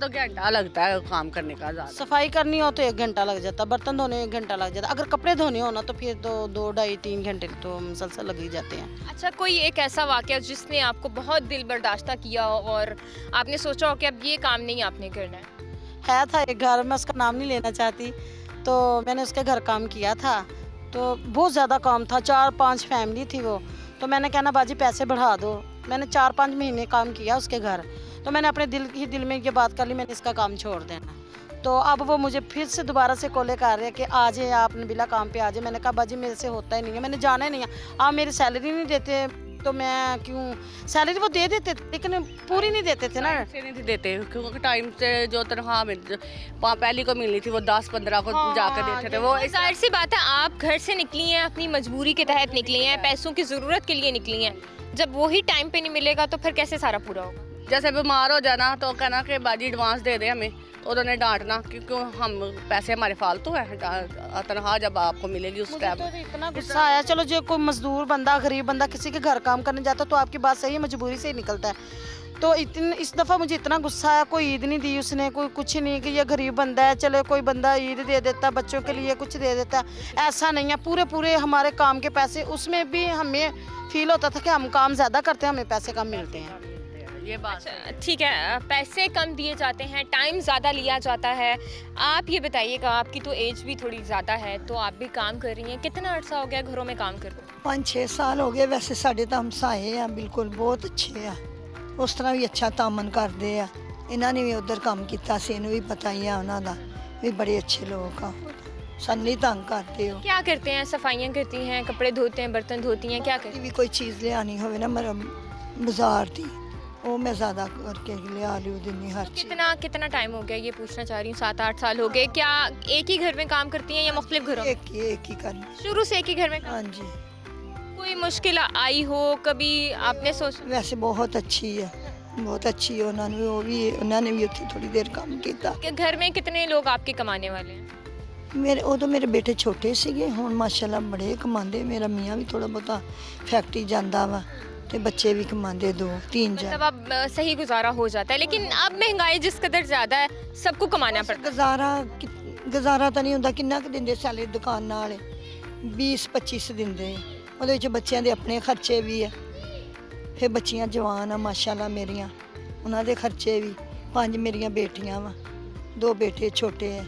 घंटा लगता है काम करने का ज़्यादा। सफाई करनी हो तो 1 घंटा लग जाता, बर्तन धोने 1 घंटा लग जाता। अगर कपड़े धोने हो ना तो फिर तो 2-2.5-3 घंटे तो मुसलसल लग ही जाते हैं। अच्छा, कोई एक ऐसा वाक़या जिसने आपको बहुत दिल बर्दाश्त किया हो और आपने सोचा हो कि अब ये काम नहीं आपने करना है? था एक घर, मैं उसका नाम नहीं लेना चाहती, तो मैंने उसके घर काम किया था। तो बहुत ज़्यादा काम था, 4-5 फैमिली थी वो। तो मैंने कहना बाजी पैसे बढ़ा दो। मैंने 4-5 महीने काम किया उसके घर। तो मैंने अपने दिल में ये बात कर ली, मैंने इसका काम छोड़ देना। तो अब वो मुझे फिर से दोबारा से कॉले कर रहे हैं कि आ जाए आप नबीला काम पे आ जाए। मैंने कहा बाजी मेरे से होता ही नहीं है, मैंने जाना ही नहीं है। आप मेरी सैलरी नहीं देते तो मैं क्यों, सैलरी वो दे देते लेकिन पूरी नहीं देते थे ना। से नहीं देते क्योंकि टाइम से जो तनख्वाह पहली को मिलनी थी वो 10-15 को जाकर देते थे। वो जाहिर सी बात है, आप घर से निकली हैं, अपनी मजबूरी के तहत निकली हैं, पैसों की ज़रूरत के लिए निकली हैं। जब वही टाइम पे नहीं मिलेगा तो फिर कैसे सारा पूरा होगा? जैसे बीमार हो जाना तो कहना कि बाजी एडवांस दे दे हमें, तो उन्होंने डांटना क्योंकि हम पैसे हमारे फालतू है, तनख्वाह जब आपको मिलेगी उस टाइम। तो इतना गुस्सा आया। चलो जो कोई मजदूर बंदा, गरीब बंदा किसी के घर काम करने जाता तो आपकी बात सही है, मजबूरी से ही निकलता है। तो इस दफ़ा मुझे इतना गुस्सा आया, कोई ईद नहीं दी उसने, कोई कुछ नहीं कि ये गरीब बंदा है, चले कोई बंदा ईद दे देता, बच्चों के लिए कुछ दे देता। ऐसा नहीं है, पूरे हमारे काम के पैसे, उसमें भी हमें फील होता था कि हम काम ज़्यादा करते हैं, हमें पैसे कम मिलते हैं। ये बात ठीक है, पैसे कम दिए जाते हैं, टाइम ज़्यादा लिया जाता है। आप ये बताइएगा, आपकी तो एज भी थोड़ी ज़्यादा है, तो आप भी काम कर रही हैं, कितना अर्सा हो गया घरों में काम करते? 5-6 साल हो गए। वैसे साढ़े तो हमसाए हैं, बिल्कुल बहुत अच्छे आ, उस तरह भी अच्छा तामन करते हैं। इन्होंने भी उधर काम किया, इन्हों भी पता ही है, उन्होंने भी बड़े अच्छे लोग आ, सन नहीं तंग करते हो। क्या करते हैं? सफाइयाँ करती हैं, कपड़े धोते हैं, बर्तन धोती हैं, क्या करती भी कोई चीज़ ले आनी हो ना मेरा बाजार थी, वो मैं ज़्यादा करके लिया लू दिनी हर चीज़। कितना टाइम हो गया ये पूछना चाह रही हूँ? 7-8 साल हो गए। क्या एक ही घर में काम करती हैं या मुख्तलिफ घरों में? एक ही करनी। शुरू से एक ही घर में? हाँ जी। कोई मुश्किल आई हो कभी आपने सोचा? वैसे बहुत अच्छी है, बहुत अच्छी है। उन्होंने भी उत्थे थोड़ी देर काम किया। कि घर में कितने लोग आपके कमाने वाले हैं? मेरे बेटे छोटे सीगे, हुण माशाल्लाह बड़े कमांदे। मेरा मियाँ भी थोड़ा बहुता फैक्ट्री जांदा वा ते बच्चे भी कमांदे 2-3 जन। मतलब अब सही गुजारा हो जाता है, लेकिन अब महंगाई जिस कदर ज़्यादा है सबको कमाना पड़ता है। गुजारा तो नहीं होंदा। किन्ना क दिंदे सैलरी दुकान वाले? 20-25 दिंदे। ਉਹਦੇ ਵਿੱਚ ਬੱਚਿਆਂ ਦੇ ਆਪਣੇ ਖਰਚੇ ਵੀ ਹੈ, ਫਿਰ ਬੱਚੀਆਂ ਜਵਾਨ ਆ ਮਾਸ਼ਾਅੱਲਾ ਮੇਰੀਆਂ, ਉਹਨਾਂ ਦੇ ਖਰਚੇ ਵੀ। 5 ਮੇਰੀਆਂ ਬੇਟੀਆਂ ਵਾ, 2 ਬੇਟੇ ਛੋਟੇ ਹੈ,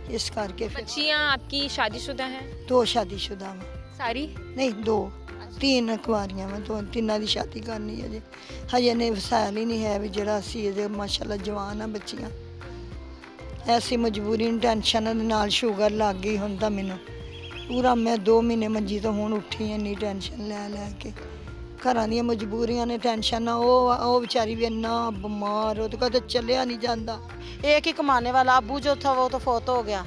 ਇਸ ਕਰਕੇ ਫਿਰ बच्चियाँ आपकी शादीशुदा हैं? 2 शादीशुदा ਵਾ। सारी? नहीं 2, 3 ਕੁਆਰੀਆਂ ਵਾ, 2 ਤਿੰਨਾਂ ਦੀ ਸ਼ਾਦੀ ਕਰਨੀ ਹੈ ਹਜੇ ਨੇ ਵਸਾਇਲ ਹੀ ਨਹੀਂ ਹੈ ਵੀ ਜਿਹੜਾ ਅਸੀਂ ਇਹਦੇ ਮਾਸ਼ਾਅੱਲਾ ਜਵਾਨ ਆ ਬੱਚੀਆਂ। ਐਸੀ ਮਜਬੂਰੀ ਨੂੰ ਟੈਨਸ਼ਨ ਦੇ ਨਾਲ ਸ਼ੂਗਰ ਲੱਗ ਗਈ ਹੁਣ ਤਾਂ ਮੈਨੂੰ ਪੂਰਾ। ਮੈਂ 2 ਮਹੀਨੇ ਮੰਜੀ ਤੋਂ ਹੁਣ ਉੱਠੀ ਇੰਨੀ ਟੈਨਸ਼ਨ ਲੈ ਕੇ। ਘਰਾਂ ਦੀਆਂ ਮਜਬੂਰੀਆਂ ਨੇ, ਟੈਨਸ਼ਨ। ਉਹ ਵਿਚਾਰੀ ਵੀ ਇੰਨਾ ਬਿਮਾਰ, ਉਹ ਤਾਂ ਕਦੇ ਚੱਲਿਆ ਨਹੀਂ ਜਾਂਦਾ। एक ही कमाने वाला, अबू जो था वो तो फोत हो गया,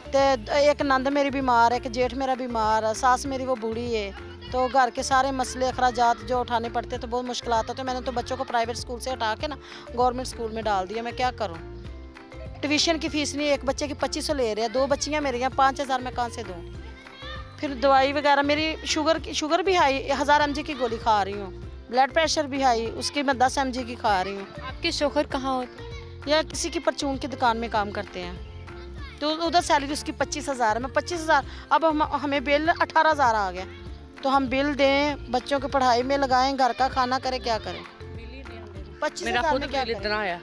तो एक नंद मेरी बीमार है, एक जेठ मेरा बीमार है, सास मेरी वो बूढ़ी है। तो घर के सारे मसले अखराजात जो उठाने पड़ते तो बहुत मुश्किल आता। तो मैंने तो बच्चों को प्राइवेट स्कूल से हटा के ना गवर्नमेंट स्कूल में डाल दिया। मैं क्या करूं? ट्यूशन की फीस नहीं, एक बच्चे की 2500 ले रहे हैं, 2 बच्चियाँ मेरी हैं, 5000 मैं कहाँ से दूँ? फिर दवाई वगैरह, मेरी शुगर भी हाई, 1000 mg की गोली खा रही हूँ, ब्लड प्रेशर भी हाई, उसकी मैं 10 mg की खा रही हूँ। आपके शोहर कहाँ होते हैं? या किसी की परचून की दुकान में काम करते हैं, तो उधर सैलरी उसकी 25,000 है, मैं 25,000, अब हमें बिल 18,000 आ गया, तो हम बिल दें, बच्चों की पढ़ाई में लगाएं, घर का खाना करें, क्या करें? मेरा 25,000 खुद में क्या बिल करें? इतना आया,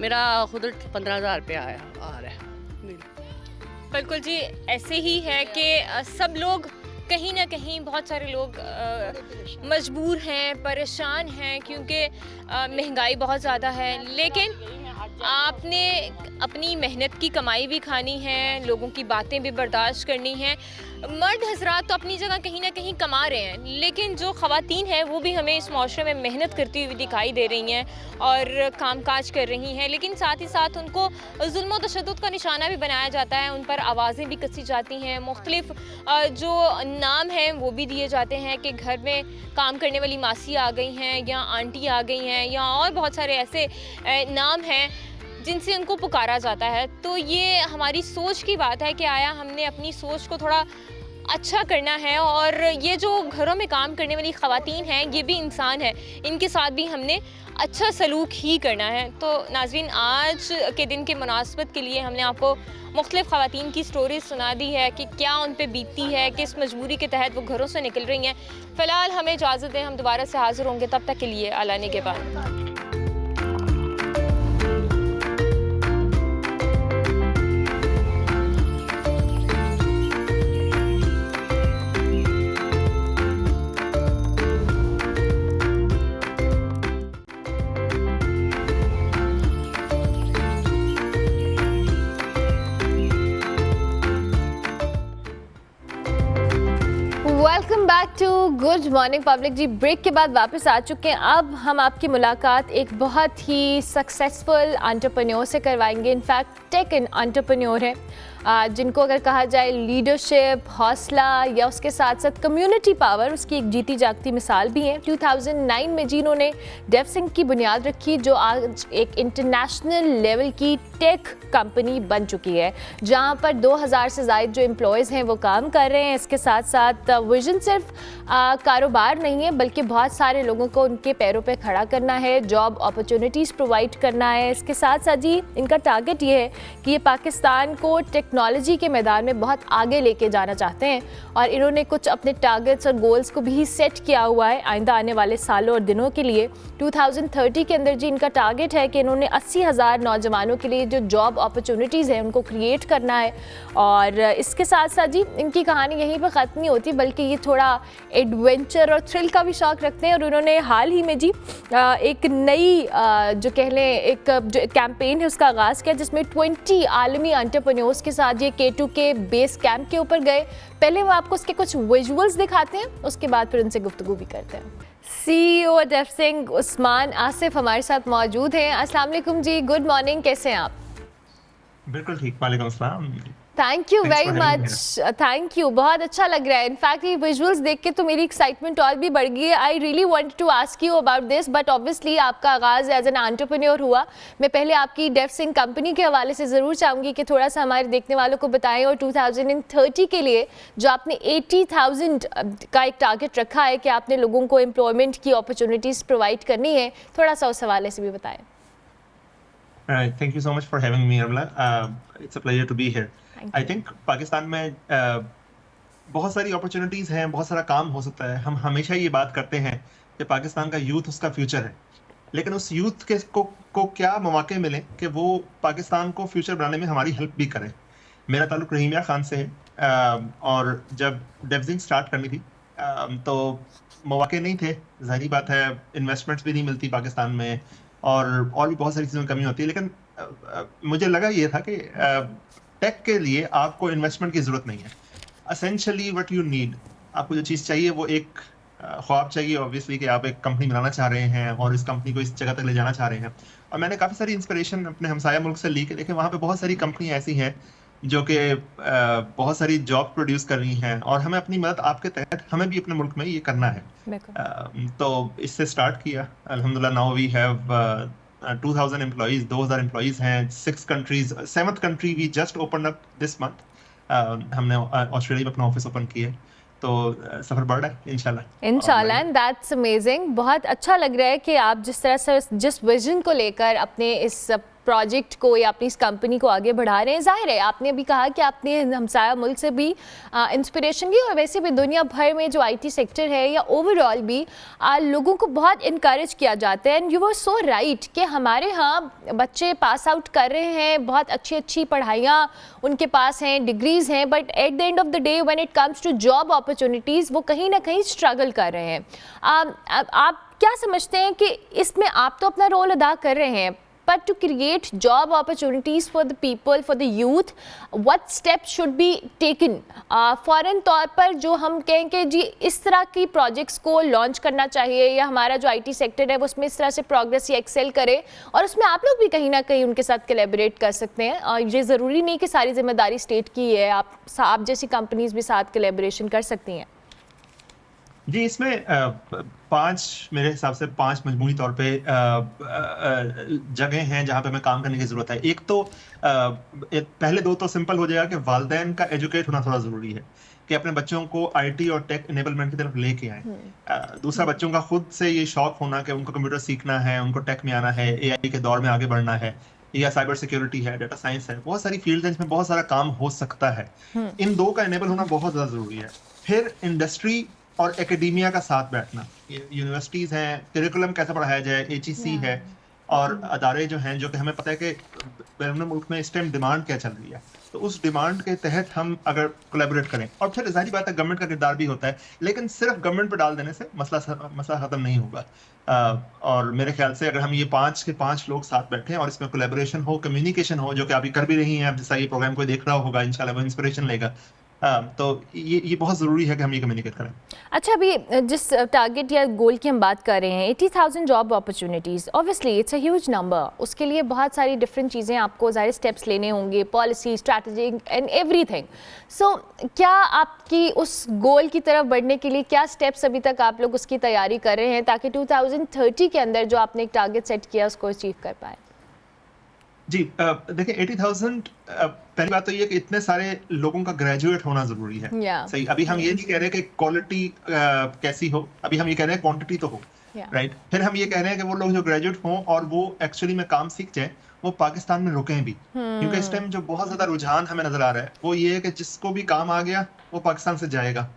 मेरा खुद 15,000 रुपया आया आ रहा है बिल। बिल्कुल जी, ऐसे ही है कि सब लोग कहीं ना कहीं, बहुत सारे लोग मजबूर हैं, परेशान हैं, क्योंकि महंगाई बहुत ज़्यादा है। लेकिन आपने अपनी मेहनत की कमाई भी खानी है, लोगों की बातें भी बर्दाश्त करनी है। मर्द हजरात तो अपनी जगह कहीं ना कहीं कमा रहे हैं, लेकिन जो ख़वातीन हैं वो भी हमें इस माशरे में मेहनत करती हुई दिखाई दे रही हैं और कामकाज कर रही हैं, लेकिन साथ ही साथ उनको जुल्म व तशद्दुद का निशाना भी बनाया जाता है, उन पर आवाज़ें भी कसी जाती हैं, मुख्तलिफ जो नाम हैं वो भी दिए जाते हैं कि घर में काम करने वाली मासी आ गई हैं या आंटी आ गई हैं, या और बहुत सारे ऐसे नाम हैं जिनसे उनको पुकारा जाता है। तो ये हमारी सोच की बात है कि आया हमने अपनी सोच को थोड़ा अच्छा करना है, और ये जो घरों में काम करने वाली ख़वातीन हैं ये भी इंसान है, इनके साथ भी हमने अच्छा सलूक ही करना है। तो नाज़रीन, आज के दिन के मुनासबत के लिए हमने आपको मुख्तलिफ ख़वातीन की स्टोरीज सुना दी है कि क्या उन पे बीतती है, किस मजबूरी के तहत वो घरों से निकल रही हैं। फ़िलहाल हमें इजाज़त दें, हम दोबारा से हाज़िर होंगे, तब तक के लिए अलाने के बाद। Welcome back to good morning public ji. Break के बाद वापस आ चुके हैं। अब हम आपकी मुलाकात एक बहुत ही सक्सेसफुल एंटरप्रेन्योर से करवाएंगे। इनफैक्ट टेक एंटरप्रेन्योर है, जिनको अगर कहा जाए लीडरशिप, हौसला या उसके साथ साथ कम्युनिटी पावर, उसकी एक जीती जागती मिसाल भी हैं। 2009 में जिन्होंने डेवसिंक की बुनियाद रखी, जो आज एक इंटरनेशनल लेवल की टेक कंपनी बन चुकी है, जहां पर 2000 से ज़ायद जो एम्प्लॉयज़ हैं वो काम कर रहे हैं। इसके साथ साथ विजन सिर्फ कारोबार नहीं है, बल्कि बहुत सारे लोगों को उनके पैरों पे खड़ा करना है, जॉब अपॉर्चुनिटीज़ प्रोवाइड करना है। इसके साथ साथ जी इनका टारगेट ये है कि ये पाकिस्तान को टेक्नोलॉजी के मैदान में बहुत आगे लेके जाना चाहते हैं, और इन्होंने कुछ अपने टारगेट्स और गोल्स को भी सेट किया हुआ है आइंदा आने वाले सालों और दिनों के लिए। 2030 के अंदर जी इनका टारगेट है कि इन्होंने 80,000 नौजवानों के लिए जो जॉब अपॉर्चुनिटीज़ हैं उनको क्रिएट करना है। और इसके साथ साथ जी इनकी कहानी यहीं पर ख़त्म नहीं होती, बल्कि ये थोड़ा एडवेंचर और थ्रिल का भी शौक़ रखते हैं। और उन्होंने हाल ही में जी एक नई जो कह लें एक जो कैंपेन है उसका आगाज़ किया, जिसमें 20 आलमी एंटरप्रेन्योर्स के साथ ये K2 के बेस कैंप के ऊपर गए। पहले वो आपको उसके कुछ विजुअल्स दिखाते हैं, उसके बाद फिर उनसे गुफ्तगू भी करते हैं। CEO डेवसिंक उस्मान आसिफ हमारे साथ मौजूद हैं। अस्सलाम वालेकुम जी, गुड मॉर्निंग, कैसे हैं आप? बिल्कुल ठीक, वालेकुम अस्सलाम। Thank you Thanks very for having me much, thank you, बहुत अच्छा लग रहा है। इनफैक्ट ये विजुअल्स देख के तो मेरी एक्साइटमेंट और भी बढ़ गई है। I really wanted to ask you about this, but obviously आपका आगाज़ एज एन एंटरप्रेन्योर हुआ। मैं पहले आपकी डेवसिंक कंपनी के हवाले से ज़रूर चाहूँगी कि थोड़ा सा हमारे देखने वालों को बताएं, और 2030 के लिए जो आपने 80,000 का एक टारगेट रखा है कि आपने लोगों को एम्प्लॉयमेंट की अपॉर्चुनिटीज़ प्रोवाइड करनी है, थोड़ा सा उस हवाले से भी बताएं। Thank you so much for having me, Armala. It's a pleasure to be here. I think Pakistan में बहुत सारी अपॉर्चुनिटीज़ हैं, बहुत सारा काम हो सकता है। हम हमेशा ये बात करते हैं कि पाकिस्तान का यूथ उसका फ्यूचर है, लेकिन उस यूथ के को क्या मौके मिले कि वो पाकिस्तान को फ्यूचर बनाने में हमारी हेल्प भी करें। मेरा ताल्लुक रहीमिया खान से है, और जब डेवसिंक स्टार्ट करनी थी तो मौके नहीं थे, ज़ाहिर बात है, इन्वेस्टमेंट्स भी नहीं मिलती पाकिस्तान में, और भी बहुत सारी चीज़ों में कमी होती है। लेकिन मुझे लगा ये था कि टेक के लिए आपको इन्वेस्टमेंट की ज़रूरत नहीं है। एसेंशियली व्हाट यू नीड, आपको जो चीज़ चाहिए वो एक ख्वाब चाहिए ऑब्वियसली, कि आप एक कंपनी बनाना चाह रहे हैं और इस कंपनी को इस जगह तक ले जाना चाह रहे हैं। और मैंने काफ़ी सारी इंस्पिरेशन अपने हमसाया मुल्क से ली के देखे, वहाँ पे बहुत सारी कंपनियाँ ऐसी हैं जो कि बहुत सारी जॉब प्रोड्यूस कर रही हैं, और हमें अपनी मदद आपके तहत हमें भी अपने मुल्क में ये करना है। तो इससे स्टार्ट किया। अल्हम्दुलिल्लाह now we have 2000 employees, 2000 employees हैं, 6 countries, 7th country we just open up this month. हमने ऑस्ट्रेलिया में अपना ऑफिस ओपन किया है, तो सफर बढ़ रहा है इंशाल्लाह। इंशाल्लाह, एंड दैट्स अमेजिंग। बहुत अच्छा लग रहा है कि आप जिस तरह से जिस विजन को लेकर अपने इस प्रोजेक्ट को या अपनी इस कंपनी को आगे बढ़ा रहे हैं। जाहिर है आपने अभी कहा कि आपने हमसाया मुल्क से भी इंस्पिरेशन ली, और वैसे भी दुनिया भर में जो आईटी सेक्टर है या ओवरऑल भी लोगों को बहुत इनकरेज किया जाता है। And you were so right कि हमारे यहाँ बच्चे पास आउट कर रहे हैं, बहुत अच्छी अच्छी पढ़ाइयाँ उनके पास हैं, डिग्रीज़ हैं, but at the end of the day when it comes to job opportunities वो कहीं ना कहीं स्ट्रगल कर रहे हैं। आप क्या समझते हैं कि इसमें आप तो अपना रोल अदा कर रहे हैं, but to create job opportunities for the people, for the youth, what steps should be taken? फ़ौरन तौर पर जो हम कहें कि जी इस तरह की प्रोजेक्ट्स को लॉन्च करना चाहिए, या हमारा जो आईटी सेक्टर है वो उसमें इस तरह से प्रोग्रेस या एक्सेल करे, और उसमें आप लोग भी कहीं ना कहीं उनके साथ कोलैबोरेट कर सकते हैं। और ये ज़रूरी नहीं कि सारी जिम्मेदारी स्टेट की है, आप जैसी कंपनीज भी साथ कोलैबोरेशन कर सकती हैं। जी, इसमें 5 मेरे हिसाब से 5 मजमूई तौर पे जगह हैं जहाँ पे हमें काम करने की ज़रूरत है। एक तो पहले 2 तो सिंपल हो जाएगा कि वालिदैन का एजुकेट होना थोड़ा ज़रूरी है कि अपने बच्चों को आईटी और टेक इनेबलमेंट की तरफ लेके आएँ। दूसरा, बच्चों का खुद से ये शौक होना कि उनको कंप्यूटर सीखना है, उनको टेक में आना है, एआई के दौर में आगे बढ़ना है, या साइबर सिक्योरिटी है, डाटा साइंस है, बहुत सारी फील्ड है जिसमें बहुत सारा काम हो सकता है। इन 2 का इनेबल होना बहुत ज़्यादा ज़रूरी है। फिर इंडस्ट्री और एकेडमिया का साथ बैठना, यूनिवर्सिटीज़ हैं, करिकुलम कैसे पढ़ाया जाए, एचईसी है, और अदारे जो हैं जो कि हमें पता है कि बैरून मुल्क में इस टाइम डिमांड क्या चल रही है, तो उस डिमांड के तहत हम अगर कोलैबोरेट करें, और फिर जाहिर बात है गवर्नमेंट का किरदार भी होता है, लेकिन सिर्फ गवर्नमेंट पर डाल देने से मसला ख़त्म नहीं होगा। और मेरे ख्याल से अगर हम ये 5 के 5 लोग साथ बैठें और इसमें कोलैबोरेशन हो, कम्युनिकेशन हो, जो कि अभी कर भी रही हैं, अब जैसा ये प्रोग्राम कोई देख रहा होगा इंशाल्लाह वो इंस्पिरेशन लेगा, तो ये बहुत ज़रूरी है कि हम ये कम्युनिकेट करें। अच्छा, अभी जिस टारगेट या गोल की हम बात कर रहे हैं, 80,000 job opportunities, obviously it's a huge number. उसके लिए बहुत सारी डिफरेंट चीज़ें आपको ज़ाहिर स्टेप्स लेने होंगे, पॉलिसी, स्ट्रैटेजी एंड एवरीथिंग। सो क्या आपकी उस गोल की तरफ बढ़ने के लिए क्या स्टेप्स अभी तक आप लोग उसकी तैयारी कर रहे हैं ताकि 2030 के अंदर जो आपने एक टारगेट सेट किया उसको अचीव कर पाए? जी, देखिए 80,000, पहली बात तो ये कि इतने सारे लोगों का ग्रेजुएट होना जरूरी है। सही, अभी हम ये नहीं कह रहे कि क्वालिटी कैसी हो, अभी हम ये कह रहे हैं क्वांटिटी तो हो, राइट। फिर हम ये कह रहे हैं कि वो लोग जो ग्रेजुएट हों और वो एक्चुअली में काम सीख जाए, वो पाकिस्तान में रुकें भी, क्योंकि इस टाइम जो बहुत ज्यादा रुझान हमें नजर आ रहा है वो ये है कि जिसको भी काम आ गया वो पाकिस्तान से जाएगा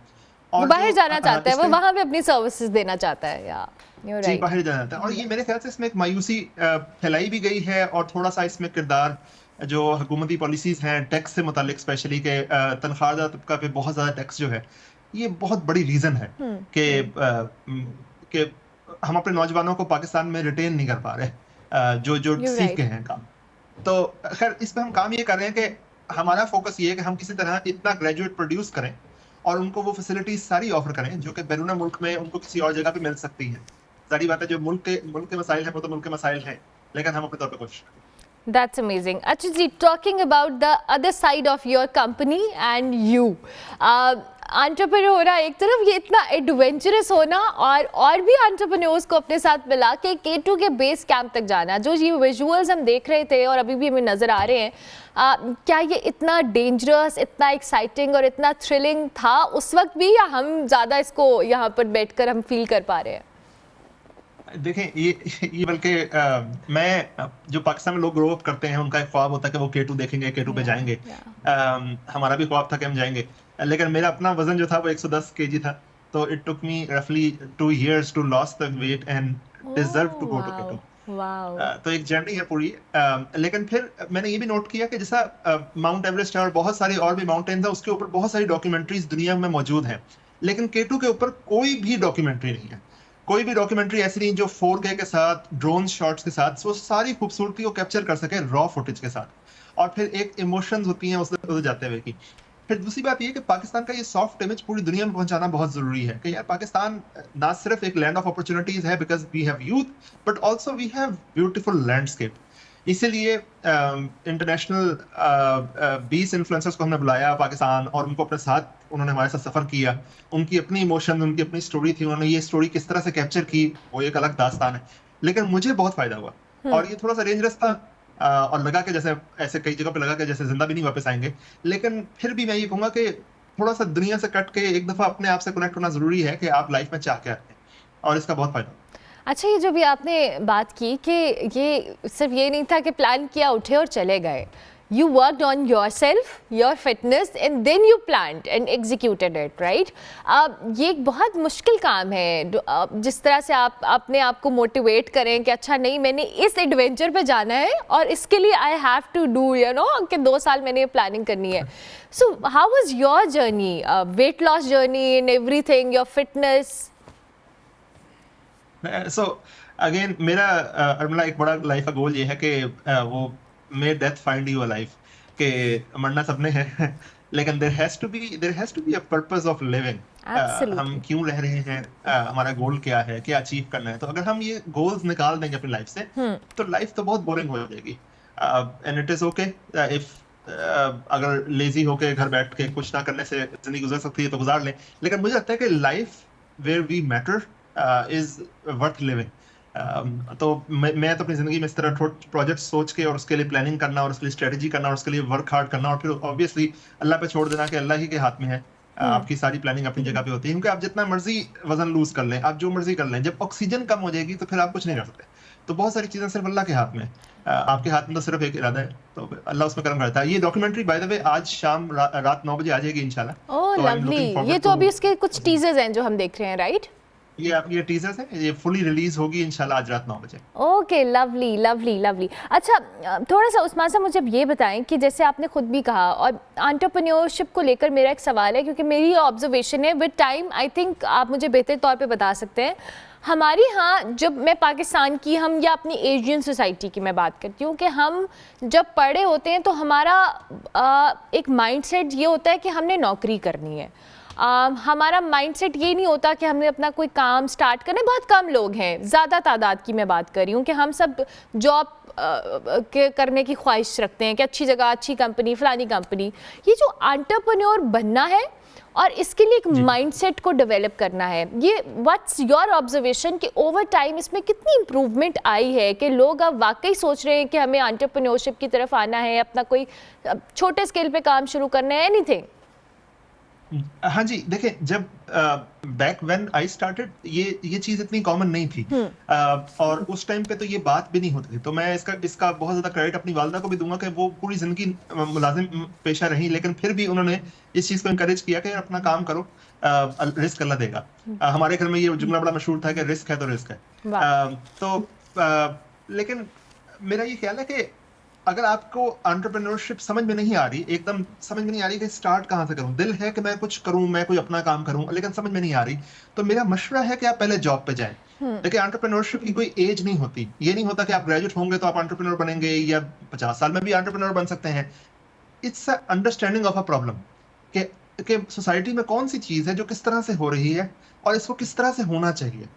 और बाहर जाना चाहता है, वो वहाँ पे अपनी सर्विसेज देना चाहता है, या जी बाहर जाना चाहता है। और ये मेरे ख्याल से इसमें एक मायूसी फैलाई भी गई है, और थोड़ा सा इसमें किरदार जो हुकूमती पॉलिसीज हैं टैक्स से मुतालिक, स्पेशली के तनख्वाहदार तबका पे बहुत ज्यादा टैक्स जो है, ये बहुत बड़ी रीजन है कि हम अपने नौजवानों को पाकिस्तान में रिटेन नहीं कर पा रहे जो सीख गए हैं काम। तो खैर इस पर हम काम ये कर रहे हैं कि हमारा फोकस ये है कि हम किसी तरह इतना ग्रेजुएट प्रोड्यूस करें और उनको वो फैसिलिटीज सारी ऑफर करें जो कि बैरून मुल्क में उनको किसी और जगह पे मिल सकती हैं। सारी बात है, जो मुल्क के मसाइल हैं वो तो मुल्क के मसाइल हैं, लेकिन हम अपने तौर पे कोशिश करें। That's amazing. अच्छा जी, talking about the other side of your company and you, entrepreneur होना एक तरफ, ये इतना एडवेंचरस होना, और भी एंटरप्रेन्योर्स को अपने साथ मिला के K2 के बेस कैंप तक जाना, जो ये विजुअल्स हम देख रहे थे और अभी भी हमें नज़र आ रहे हैं, क्या ये इतना डेंजरस, इतना एक्साइटिंग और इतना थ्रिलिंग था उस वक्त भी, या हम ज़्यादा इसको यहाँ पर बैठकर हम फील कर पा रहे हैं? देखें, ये बल्कि मैं जो पाकिस्तान में लोग ग्रो अप करते हैं उनका एक ख्वाब होता है कि वो K2 देखेंगे, K2 पे जाएंगे। हमारा भी ख्वाब था कि हम जाएंगे, लेकिन मेरा अपना वजन जो था वो 110 kg था, तो इट टुक मी रफली 2 years to lose the weight and deserve to go to K2। तो एक जर्नी है पूरी। लेकिन फिर मैंने ये भी नोट किया कि जैसा माउंट एवरेस्ट है और बहुत सारी और भी माउंटेन्स हैं, उसके ऊपर बहुत सारी डॉक्यूमेंट्रीज दुनिया में मौजूद हैं, लेकिन K2 के ऊपर कोई भी डॉक्यूमेंट्री नहीं है। कोई भी डॉक्यूमेंट्री ऐसी नहीं जो 4K के साथ, ड्रोन शॉट्स के साथ वो सारी खूबसूरती को कैप्चर कर सके रॉ फुटेज के साथ, और फिर एक इमोशंस होती हैं उधर जाते हुए की। फिर दूसरी बात ये कि पाकिस्तान का ये सॉफ्ट इमेज पूरी दुनिया में पहुंचाना बहुत जरूरी है कि यार पाकिस्तान ना सिर्फ एक लैंड ऑफ अपॉर्चुनिटीज है because we have youth, but also we have beautiful landscape. इसीलिए इंटरनेशनल 20 इन्फ्लुएंसर्स को हमने बुलाया पाकिस्तान, और उनको अपने साथ, उन्होंने हमारे साथ सफ़र किया, उनकी अपनी इमोशन, उनकी अपनी स्टोरी थी, उन्होंने ये स्टोरी किस तरह से कैप्चर की वो एक अलग दास्तान है, लेकिन मुझे बहुत फ़ायदा हुआ और ये थोड़ा सा डेंजरस था, और लगा कि जैसे ऐसे कई जगह पे लगा कि जैसे जिंदा भी नहीं वापस आएंगे। लेकिन फिर भी मैं ये कहूँगा कि थोड़ा सा दुनिया से कट के एक दफ़ा अपने आप से कनेक्ट होना ज़रूरी है कि आप लाइफ में चाह क्या रहे हैं, और इसका बहुत फ़ायदा। अच्छा, ये जो भी आपने बात की कि ये सिर्फ ये नहीं था कि प्लान किया, उठे और चले गए। You worked on yourself, your fitness, and then you planned and executed it, right? ये एक बहुत मुश्किल काम है, जिस तरह से आप अपने आप को मोटिवेट करें कि अच्छा नहीं, मैंने इस एडवेंचर पे जाना है और इसके लिए आई हैव टू डू कि 2 साल मैंने ये प्लानिंग करनी है। So how was your journey, weight loss journey and everything, your fitness? So again मेरा अर्मिला एक बड़ा लाइफ का गोल ये है कि वो may death find you alive, कि मरना सबने है लेकिन there has to be a purpose of living. हम क्यों रह रहे हैं, हमारा गोल क्या है, क्या अचीव करना है। तो अगर हम ये गोल्स निकाल देंगे अपनी लाइफ से तो लाइफ तो बहुत बोरिंग हो जाएगी। And it is okay if अगर लेजी होके घर बैठ के कुछ ना करने से जिंदगी गुजर सकती है तो गुजार लें, लेकिन मुझे लगता है कि life where we matter is worth living. तो मैं तो अपनी ज़िंदगी में इस तरह प्रोजेक्ट सोच के और उसके लिए प्लानिंग करना और उसके लिए स्ट्रेटजी करना और उसके लिए वर्क हार्ड करना और फिर ऑब्वियसली अल्लाह पे छोड़ देना कि अल्लाह ही के हाथ में है। आपकी सारी प्लानिंग अपनी जगह पे होती है, क्योंकि आप जितना मर्जी वजन लूज कर लें, आप जो मर्जी कर लें, जब ऑक्सीजन कम हो जाएगी तो फिर आप कुछ नहीं कर सकते। तो बहुत सारी चीज़ें सिर्फ अल्लाह के हाथ में, आपके हाथ में तो सिर्फ एक इरादा है, तो अल्लाह उसमें करम करता है। ये डॉक्यूमेंटरी बाय द वे आज शाम रात 9 बजे आ जाएगी इंशाल्लाह। ओह लवली, ये तो अभी इसके कुछ टीजर्स हैं जो हम देख रहे हैं, राइट? ये टीजर्स है, ये फुली रिलीज होगी इंशाल्लाह आज रात 9 बजे। Okay, lovely lovely lovely. अच्छा, थोड़ा सा उस्मान साहब मुझे ये बताएं कि जैसे आपने खुद भी कहा, और एंटरप्रेन्योरशिप को लेकर मेरा एक सवाल है, क्योंकि मेरी ऑब्जर्वेशन है विद टाइम, आई थिंक आप मुझे बेहतर तौर पे बता सकते हैं। हमारी यहाँ, जब मैं पाकिस्तान की, हम या अपनी एशियन सोसाइटी की मैं बात करती हूँ, कि हम जब पढ़े होते हैं तो हमारा एक माइंडसेट ये होता है कि हमने नौकरी करनी है। हमारा माइंडसेट ये नहीं होता कि हमने अपना कोई काम स्टार्ट करना है। बहुत कम लोग हैं, ज़्यादा तादाद की मैं बात कर रही हूँ, कि हम सब जॉब करने की ख्वाहिश रखते हैं कि अच्छी जगह, अच्छी कंपनी, फलानी कंपनी। ये जो एंटरप्रेन्योर बनना है और इसके लिए एक माइंडसेट को डेवलप करना है, ये व्हाट्स योर ऑब्जर्वेशन कि ओवर टाइम इसमें कितनी इम्प्रूवमेंट आई है कि लोग अब वाकई सोच रहे हैं कि हमें एंटरप्रेन्योरशिप की तरफ आना है, अपना कोई छोटे स्केल पे काम शुरू करना है, एनीथिंग? हाँ जी, देखिए, जब बैक व्हेन आई स्टार्टेड ये चीज़ इतनी कॉमन नहीं थी, और उस टाइम पे तो ये बात भी नहीं होती थी। तो मैं इसका बहुत ज़्यादा क्रेडिट अपनी वालिदा को भी दूंगा कि वो पूरी ज़िंदगी मुलाजिम पेशा रही, लेकिन फिर भी उन्होंने इस चीज़ को इनकरेज किया कि अपना काम करो, रिस्क अल्लाह देगा। हमारे घर में ये जुमला बड़ा मशहूर था कि रिस्क है तो रिस्क है। लेकिन मेरा ये ख्याल है कि अगर आपको एंटरप्रेन्योरशिप समझ में नहीं आ रही, एकदम समझ में नहीं आ रही कि स्टार्ट कहाँ से करूँ, दिल है कि मैं कुछ करूँ, मैं कोई अपना काम करूँ, लेकिन समझ में नहीं आ रही, तो मेरा मशवरा है कि आप पहले जॉब पे जाएं। देखिए, एंटरप्रेन्योरशिप की कोई एज नहीं होती। ये नहीं होता कि आप ग्रेजुएट होंगे तो आप एंटरप्रेन्योर बनेंगे, या 50 साल में भी एंटरप्रेन्योर बन सकते हैं। It's a understanding of a problem कि सोसाइटी में कौन सी चीज़ है जो किस तरह से हो रही है और इसको किस तरह से होना चाहिए।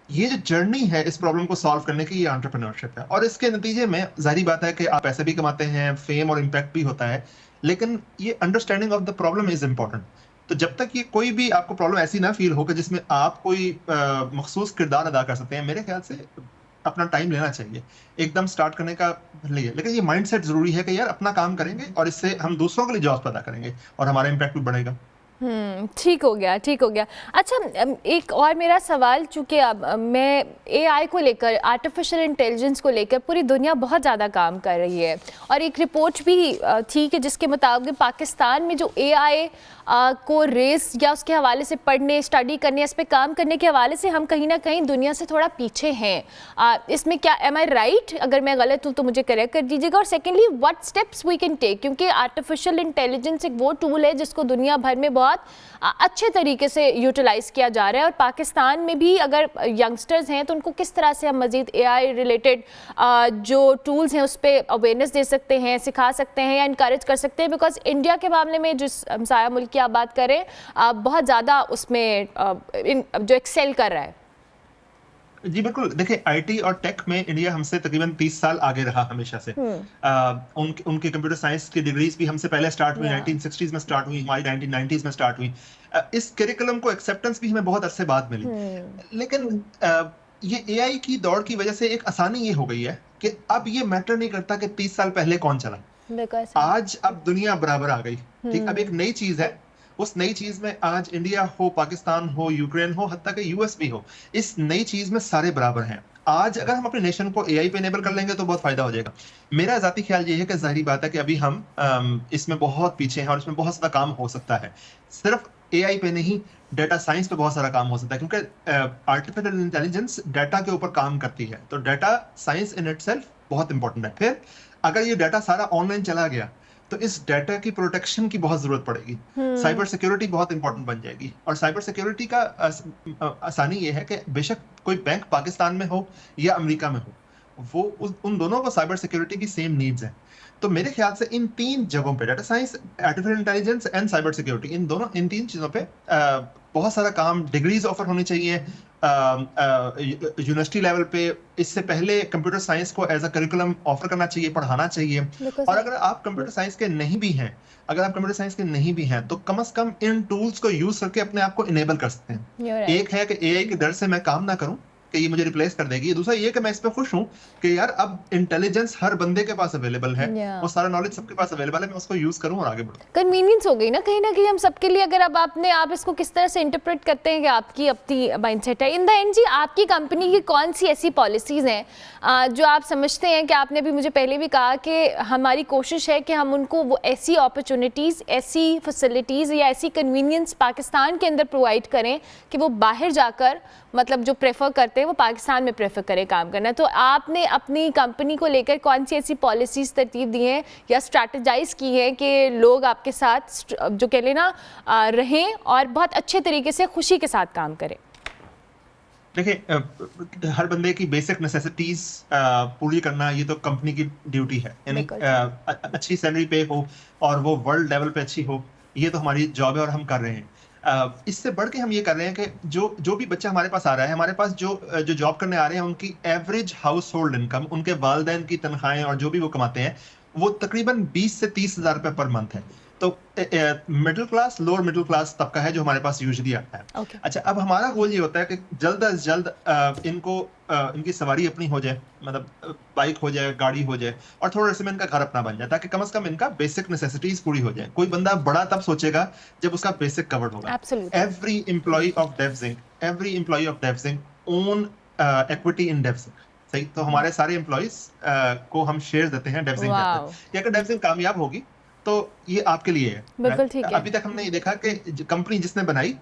ये जो जर्नी है इस प्रॉब्लम को सॉल्व करने की, ये एंटरप्रेन्योरशिप है। और इसके नतीजे में जाहिर बात है कि आप पैसे भी कमाते हैं, फेम और इम्पैक्ट भी होता है, लेकिन ये understanding of the problem is important. तो जब तक ये कोई भी आपको प्रॉब्लम ऐसी ना फील हो कि जिसमें आप कोई मखसूस किरदार अदा कर सकते हैं, मेरे ख्याल से अपना टाइम लेना चाहिए एकदम स्टार्ट करने का लिए। लेकिन ये माइंडसेट जरूरी है कि यार अपना काम करेंगे और इससे हम दूसरों के लिए जॉब पैदा करेंगे और हमारा इम्पैक्ट भी बढ़ेगा। ठीक हो गया, ठीक हो गया। अच्छा, एक और मेरा सवाल, चूँकि अब मैं एआई को लेकर, आर्टिफिशियल इंटेलिजेंस को लेकर पूरी दुनिया बहुत ज़्यादा काम कर रही है, और एक रिपोर्ट भी थी कि जिसके मुताबिक पाकिस्तान में जो एआई को रेस या उसके हवाले से पढ़ने, स्टडी करने, इस पे काम करने के हवाले से हम कहीं ना कहीं दुनिया से थोड़ा पीछे हैं। इसमें क्या, एम आई राइट? अगर मैं गलत हूँ तो मुझे करेक्ट कर दीजिएगा। और secondly, what steps we can take, क्योंकि आर्टिफिशियल इंटेलिजेंस एक वो टूल है जिसको दुनिया भर में बहुत अच्छे तरीके से यूटिलाइज़ किया जा रहा है, और पाकिस्तान में भी अगर यंगस्टर्स हैं तो उनको किस तरह से हम मज़ीद एआई रिलेटेड जो टूल्स हैं उस पर अवेयरनेस दे सकते हैं, सिखा सकते हैं या इनकरेज कर सकते हैं। बिकॉज इंडिया के मामले में जिस हमसाया मुल्क की आप बात करें, बहुत ज़्यादा उसमें जो एक्सेल कर रहा है। जी बिल्कुल, देखिए, आईटी और टेक में इंडिया हमसे तकरीबन 30 साल आगे रहा हमेशा से। उनके कंप्यूटर साइंस की डिग्रीज भी हमसे पहले स्टार्ट हुई, 1960s में स्टार्ट हुई, हमारी 1990s में स्टार्ट हुई। इस करिकुलम को एक्सेप्टेंस भी हमें बहुत अरसे बाद मिली। लेकिन ये एआई की दौड़ की वजह से एक आसानी ये हो गई है कि अब ये मैटर नहीं करता कि 30 साल पहले कौन चला, बिकॉज आज अब दुनिया बराबर आ गई। ठीक, अब एक नई चीज है, उस नई चीज में आज इंडिया हो, पाकिस्तान हो, यूक्रेन हो, हत्ता कि यूएस भी हो, इस नई चीज में सारे बराबर हैं। आज अगर हम अपने नेशन को एआई पे इनेबल कर लेंगे तो बहुत फायदा हो जाएगा। मेरा जाती ख्याल ये है कि जाहिर बात है कि अभी हम इसमें बहुत पीछे हैं और इसमें बहुत सारा काम हो सकता है। सिर्फ एआई पे नहीं, डेटा साइंस पे बहुत सारा काम हो सकता है, क्योंकि आर्टिफिशियल इंटेलिजेंस डाटा के ऊपर काम करती है, तो डाटा साइंस इन इटसेल्फ बहुत इंपॉर्टेंट है। फिर अगर ये डाटा सारा ऑनलाइन चला गया तो इस डाटा की प्रोटेक्शन की बहुत जरूरत पड़ेगी। साइबर सिक्योरिटी बहुत इंपॉर्टेंट बन जाएगी। और साइबर सिक्योरिटी का आसानी ये है कि बेशक कोई बैंक पाकिस्तान में हो या अमेरिका में हो, वो उन दोनों को साइबर सिक्योरिटी की सेम नीड्स हैं। तो मेरे ख्याल से इन 3 जगहों पे, data science, artificial intelligence and cyber security, इन 3 चीजों पे बहुत सारा काम, डिग्रीज ऑफर होनी चाहिए यूनिवर्सिटी लेवल पे। इससे पहले कंप्यूटर साइंस को एज अ करिकुलम ऑफर करना चाहिए, पढ़ाना चाहिए। और अगर आप कंप्यूटर साइंस के नहीं भी हैं, तो कम से कम इन टूल्स को यूज करके अपने आप को इनेबल कर सकते हैं। एक है कि एआई के डर से मैं काम ना करूं कि ये मुझे रिप्लेस कर देगी, दूसरा ये कि मैं इस पे खुश हूं कि यार अब इंटेलिजेंस हर बंदे के पास अवेलेबल है, वो सारा नॉलेज सबके पास अवेलेबल है, मैं उसको यूज करूं और आगे बढ़ूं। कन्वीनियंस हो गई ना कहीं हम सबके लिए। अगर अब आप इसको किस तरह से इंटरप्रेट करते हैं कि आपकी अपनी माइंडसेट है। इन द एंड जी, आपकी कंपनी की कौन सी ऐसी पॉलिसीज़ हैं जो आप समझते हैं कि आपने भी मुझे पहले भी कहा कि हमारी कोशिश है कि हम उनको वो ऐसी अपॉर्चुनिटीज़, ऐसी फैसिलिटीज़ या ऐसी कन्वीनियंस पाकिस्तान के अंदर प्रोवाइड करें कि वो बाहर जाकर, मतलब जो प्रेफर करते हैं वो पाकिस्तान में प्रेफर करें काम करना। तो आपने अपनी कंपनी को लेकर कौन सी ऐसी पॉलिसीज़ तरतीब दी हैं या स्ट्रैटेजाइज की है कि लोग आपके साथ जो कह लेना रहें और बहुत अच्छे तरीके से खुशी के साथ काम करें? देखिए, हर बंदे की बेसिक नेसेसिटीज पूरी करना ये तो कंपनी की ड्यूटी है। यानी अच्छी सैलरी पे हो और वो वर्ल्ड लेवल पे अच्छी हो, ये तो हमारी जॉब है और हम कर रहे हैं। इससे बढ़ के हम ये कर रहे हैं कि जो भी बच्चा हमारे पास आ रहा है, हमारे पास जो जॉब करने आ रहे हैं, उनकी एवरेज हाउस होल्ड इनकम, उनके वालिदैन की तनख्वाहें और जो भी वो कमाते हैं, वो तकरीबन 20 से 30 हज़ार रुपये पर मंथ है। तो middle class, lower middle class तबका है जो हमारे पास यूजुअली आता है। अच्छा, अब हमारा गोल ये होता है कि जल्द अज जल्द इनकी सवारी अपनी हो जाए, मतलब बाइक हो जाए, गाड़ी हो जाए, और थोड़ा से में इनका घर अपना बन जाए, ताकि कम से कम इनका बेसिक नेसेसिटीज पूरी हो जाए। कोई बंदा बड़ा तब सोचेगा जब उसका बेसिक कवर्ड होगा। Every employee of Devjing own equity in Devjing. सही, तो हमारे सारे एम्प्लॉइज को हम शेयर देते हैं डेवजिंग के अंदर। अगर डेवजिंग कामयाब होगी तो ये आपके लिए है। बिल्कुल ठीक है। अभी तक हमने ये देखा कि कंपनी जिसने बनाई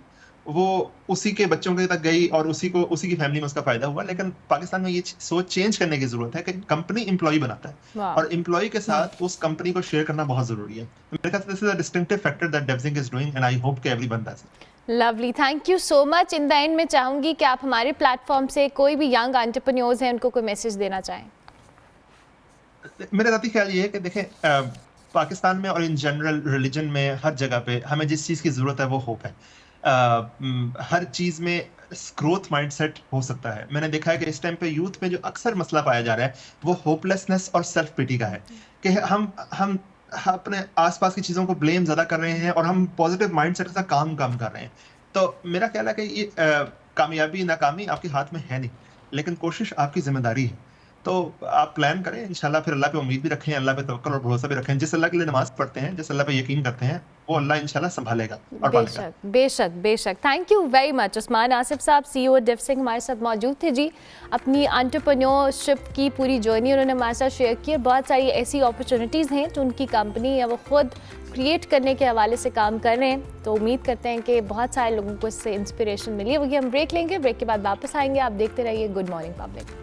वो उसी के बच्चों के तक गई और उसी की फैमिली में उसका फायदा हुआ। लेकिन पाकिस्तान में ये सोच चेंज करने की जरूरत है कि कंपनी एम्प्लॉय बनाता है और एम्प्लॉय के साथ उस कंपनी को शेयर करना बहुत जरूरी है। मेरे ख्याल से this is a distinctive factor that Devjing is doing and I hope कि everyone does it. Lovely, thank you so much. In the end में चाहूंगी कि आप हमारे प्लेटफॉर्म से कोई भी यंग एंटरप्रेन्योर्स हैं उनको कोई मैसेज देना चाहें। मेरा ज़ाती ख्याल ये है कि देखें, पाकिस्तान में और इन जनरल रिलीजन में हर जगह पे हमें जिस चीज़ की ज़रूरत है वो होप है। हर चीज़ में ग्रोथ माइंडसेट हो सकता है। मैंने देखा है कि इस टाइम पे यूथ में जो अक्सर मसला पाया जा रहा है वो होपलेसनेस और सेल्फ पिटी का है कि हम अपने आसपास की चीज़ों को ब्लेम ज़्यादा कर रहे हैं और हम पॉजिटिव माइंडसेट से काम कर रहे हैं। तो मेरा ख्याल है कि ये कामयाबी नाकामी आपके हाथ में है नहीं, लेकिन कोशिश आपकी जिम्मेदारी है। तो आप प्लान करें इंशाल्लाह, फिर अल्लाह पे उम्मीद भी रखें, अल्लाह पे तवक्कुल और भरोसा भी रखें। जिस अल्लाह के लिए नमाज पढ़ते हैं, जिस अल्लाह पे यकीन करते हैं, वो अल्लाह इंशाल्लाह संभालेगा और पालेगा। बेशक। Thank you very much. Usman Asif साहब, CEO डेवजिंग, हमारे साथ मौजूद थे जी। अपनी एंटरप्रेन्योरशिप की पूरी जर्नी उन्होंने हमारे साथ शेयर की। बहुत सारी ऐसी अपॉर्चुनिटीज़ हैं जो उनकी कंपनी या वो खुद क्रिएट करने के हवाले से काम कर रहे हैं। तो उम्मीद करते हैं कि बहुत सारे लोगों को इससे इंस्पिरेशन मिली होगी। हम ब्रेक लेंगे, ब्रेक के बाद वापस आएंगे। आप देखते रहिए गुड मॉर्निंग पब्लिक।